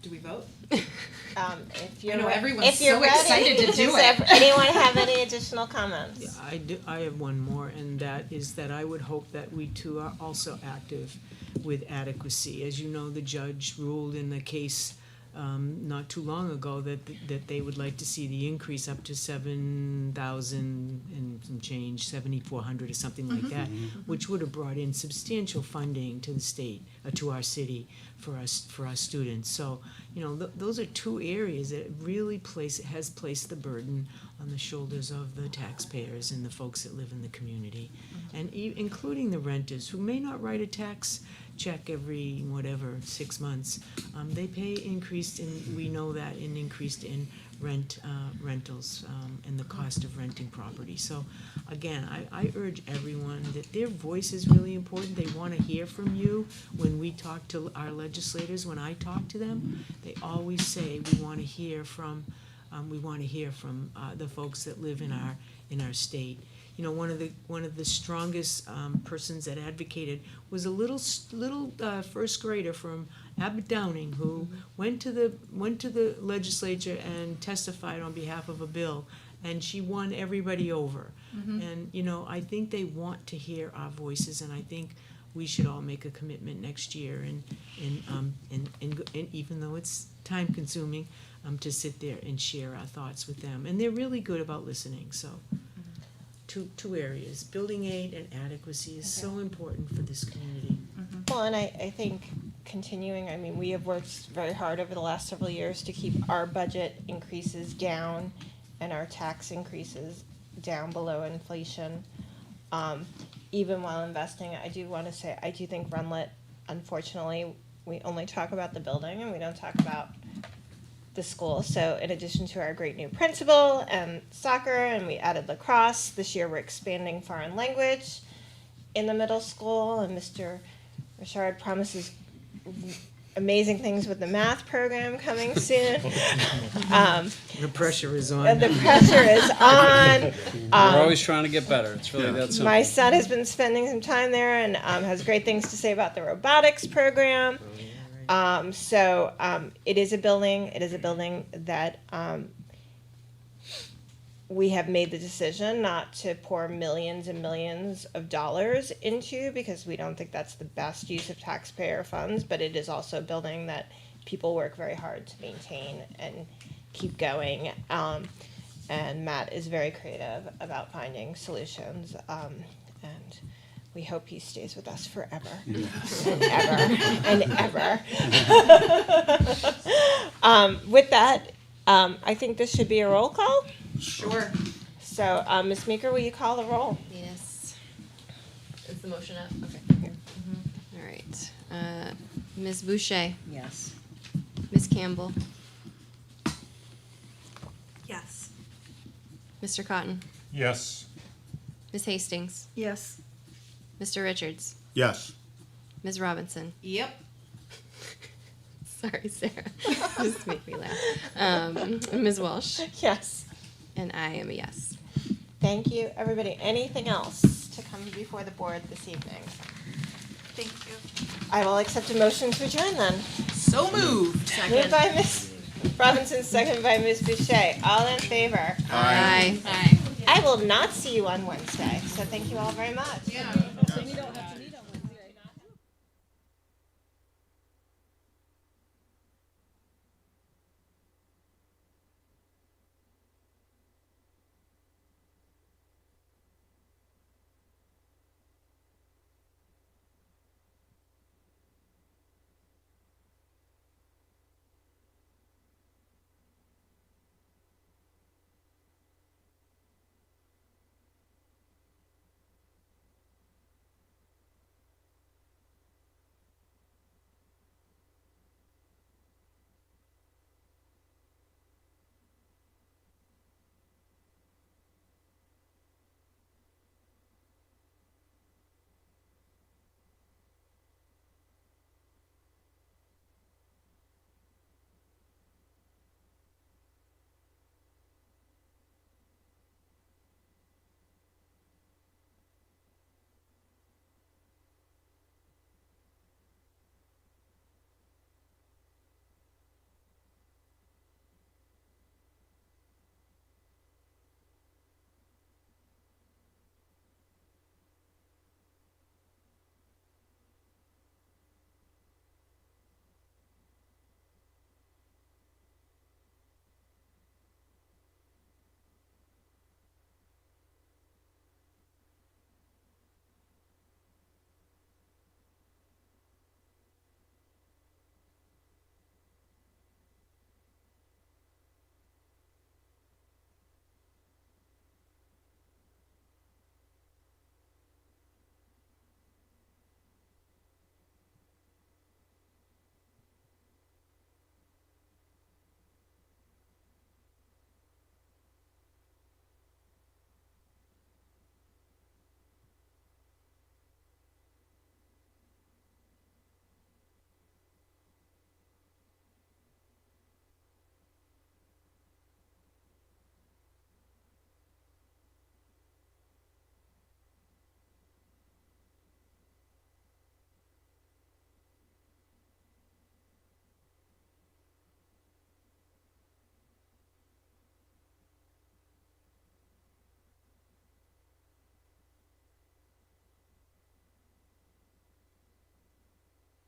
Do we vote? If you're I know re- everyone's if you're so ready, excited to do does it. anyone have any additional comments? Yeah, I have one more, and that is that I would hope that we too are also active with adequacy. As you know, the judge ruled in the case not too long ago that they would like to see the increase up to 7,000 and some change, 7,400 or something like that, which would have brought in substantial funding to the state, to our city, for our students. So, those are two areas that really has placed the burden on the shoulders of the taxpayers and the folks that live in the community, and including the renters who may not write a tax check every 6 months. They pay increased in, we know that, increased in rentals and the cost of renting property. So again, I urge everyone that their voice is really important. They want to hear from you. When we talk to our legislators, when I talk to them, they always say we want to hear from the folks that live in our state. One of the strongest persons that advocated was a little first grader from Abbott Downing who went to the legislature and testified on behalf of a bill, and she won everybody over. And I think they want to hear our voices, and I think we should all make a commitment next year, and even though it's time consuming, to sit there and share our thoughts with them. And they're really good about listening. So. Two areas, building aid and adequacy is so important for this community. Well, and I think continuing, we have worked very hard over the last several years to keep our budget increases down and our tax increases down below inflation. Even while investing, I do want to say, I do think Runlet, unfortunately, we only talk about the building and we don't talk about the school. So in addition to our great new principal and soccer, and we added lacrosse, this year we're expanding foreign language in the middle school, and Mr. Richard promises amazing things with the math program coming soon. The pressure is on. The pressure is on. We're always trying to get better. It's really that simple. My son has been spending some time there and has great things to say about the robotics program. It is a building that we have made the decision not to pour millions and millions of dollars into, because we don't think that's the best use of taxpayer funds, but it is also a building that people work very hard to maintain and keep going. And Matt is very creative about finding solutions, and we hope he stays with us forever and ever and ever. With that, I think this should be a roll call. Sure. So, Ms. Meeker, will you call the roll? Yes. Is the motion up? Okay. All right. Ms. Boucher. Yes. Ms. Campbell. Yes. Mr. Cotton. Yes. Ms. Hastings. Yes. Mr. Richards, Yes. Ms. Robinson. Yep. Sorry, Sarah. Just make me laugh. Ms. Walsh. Yes. And I am a yes. Thank you, everybody. Anything else to come before the board this evening? Thank you. I will accept a motion to adjourn then. So moved. Moved by Ms. Robinson, second by Ms. Boucher. All in favor? Aye. I will not see you on Wednesday, so thank you all very much. Yeah. So you don't have to meet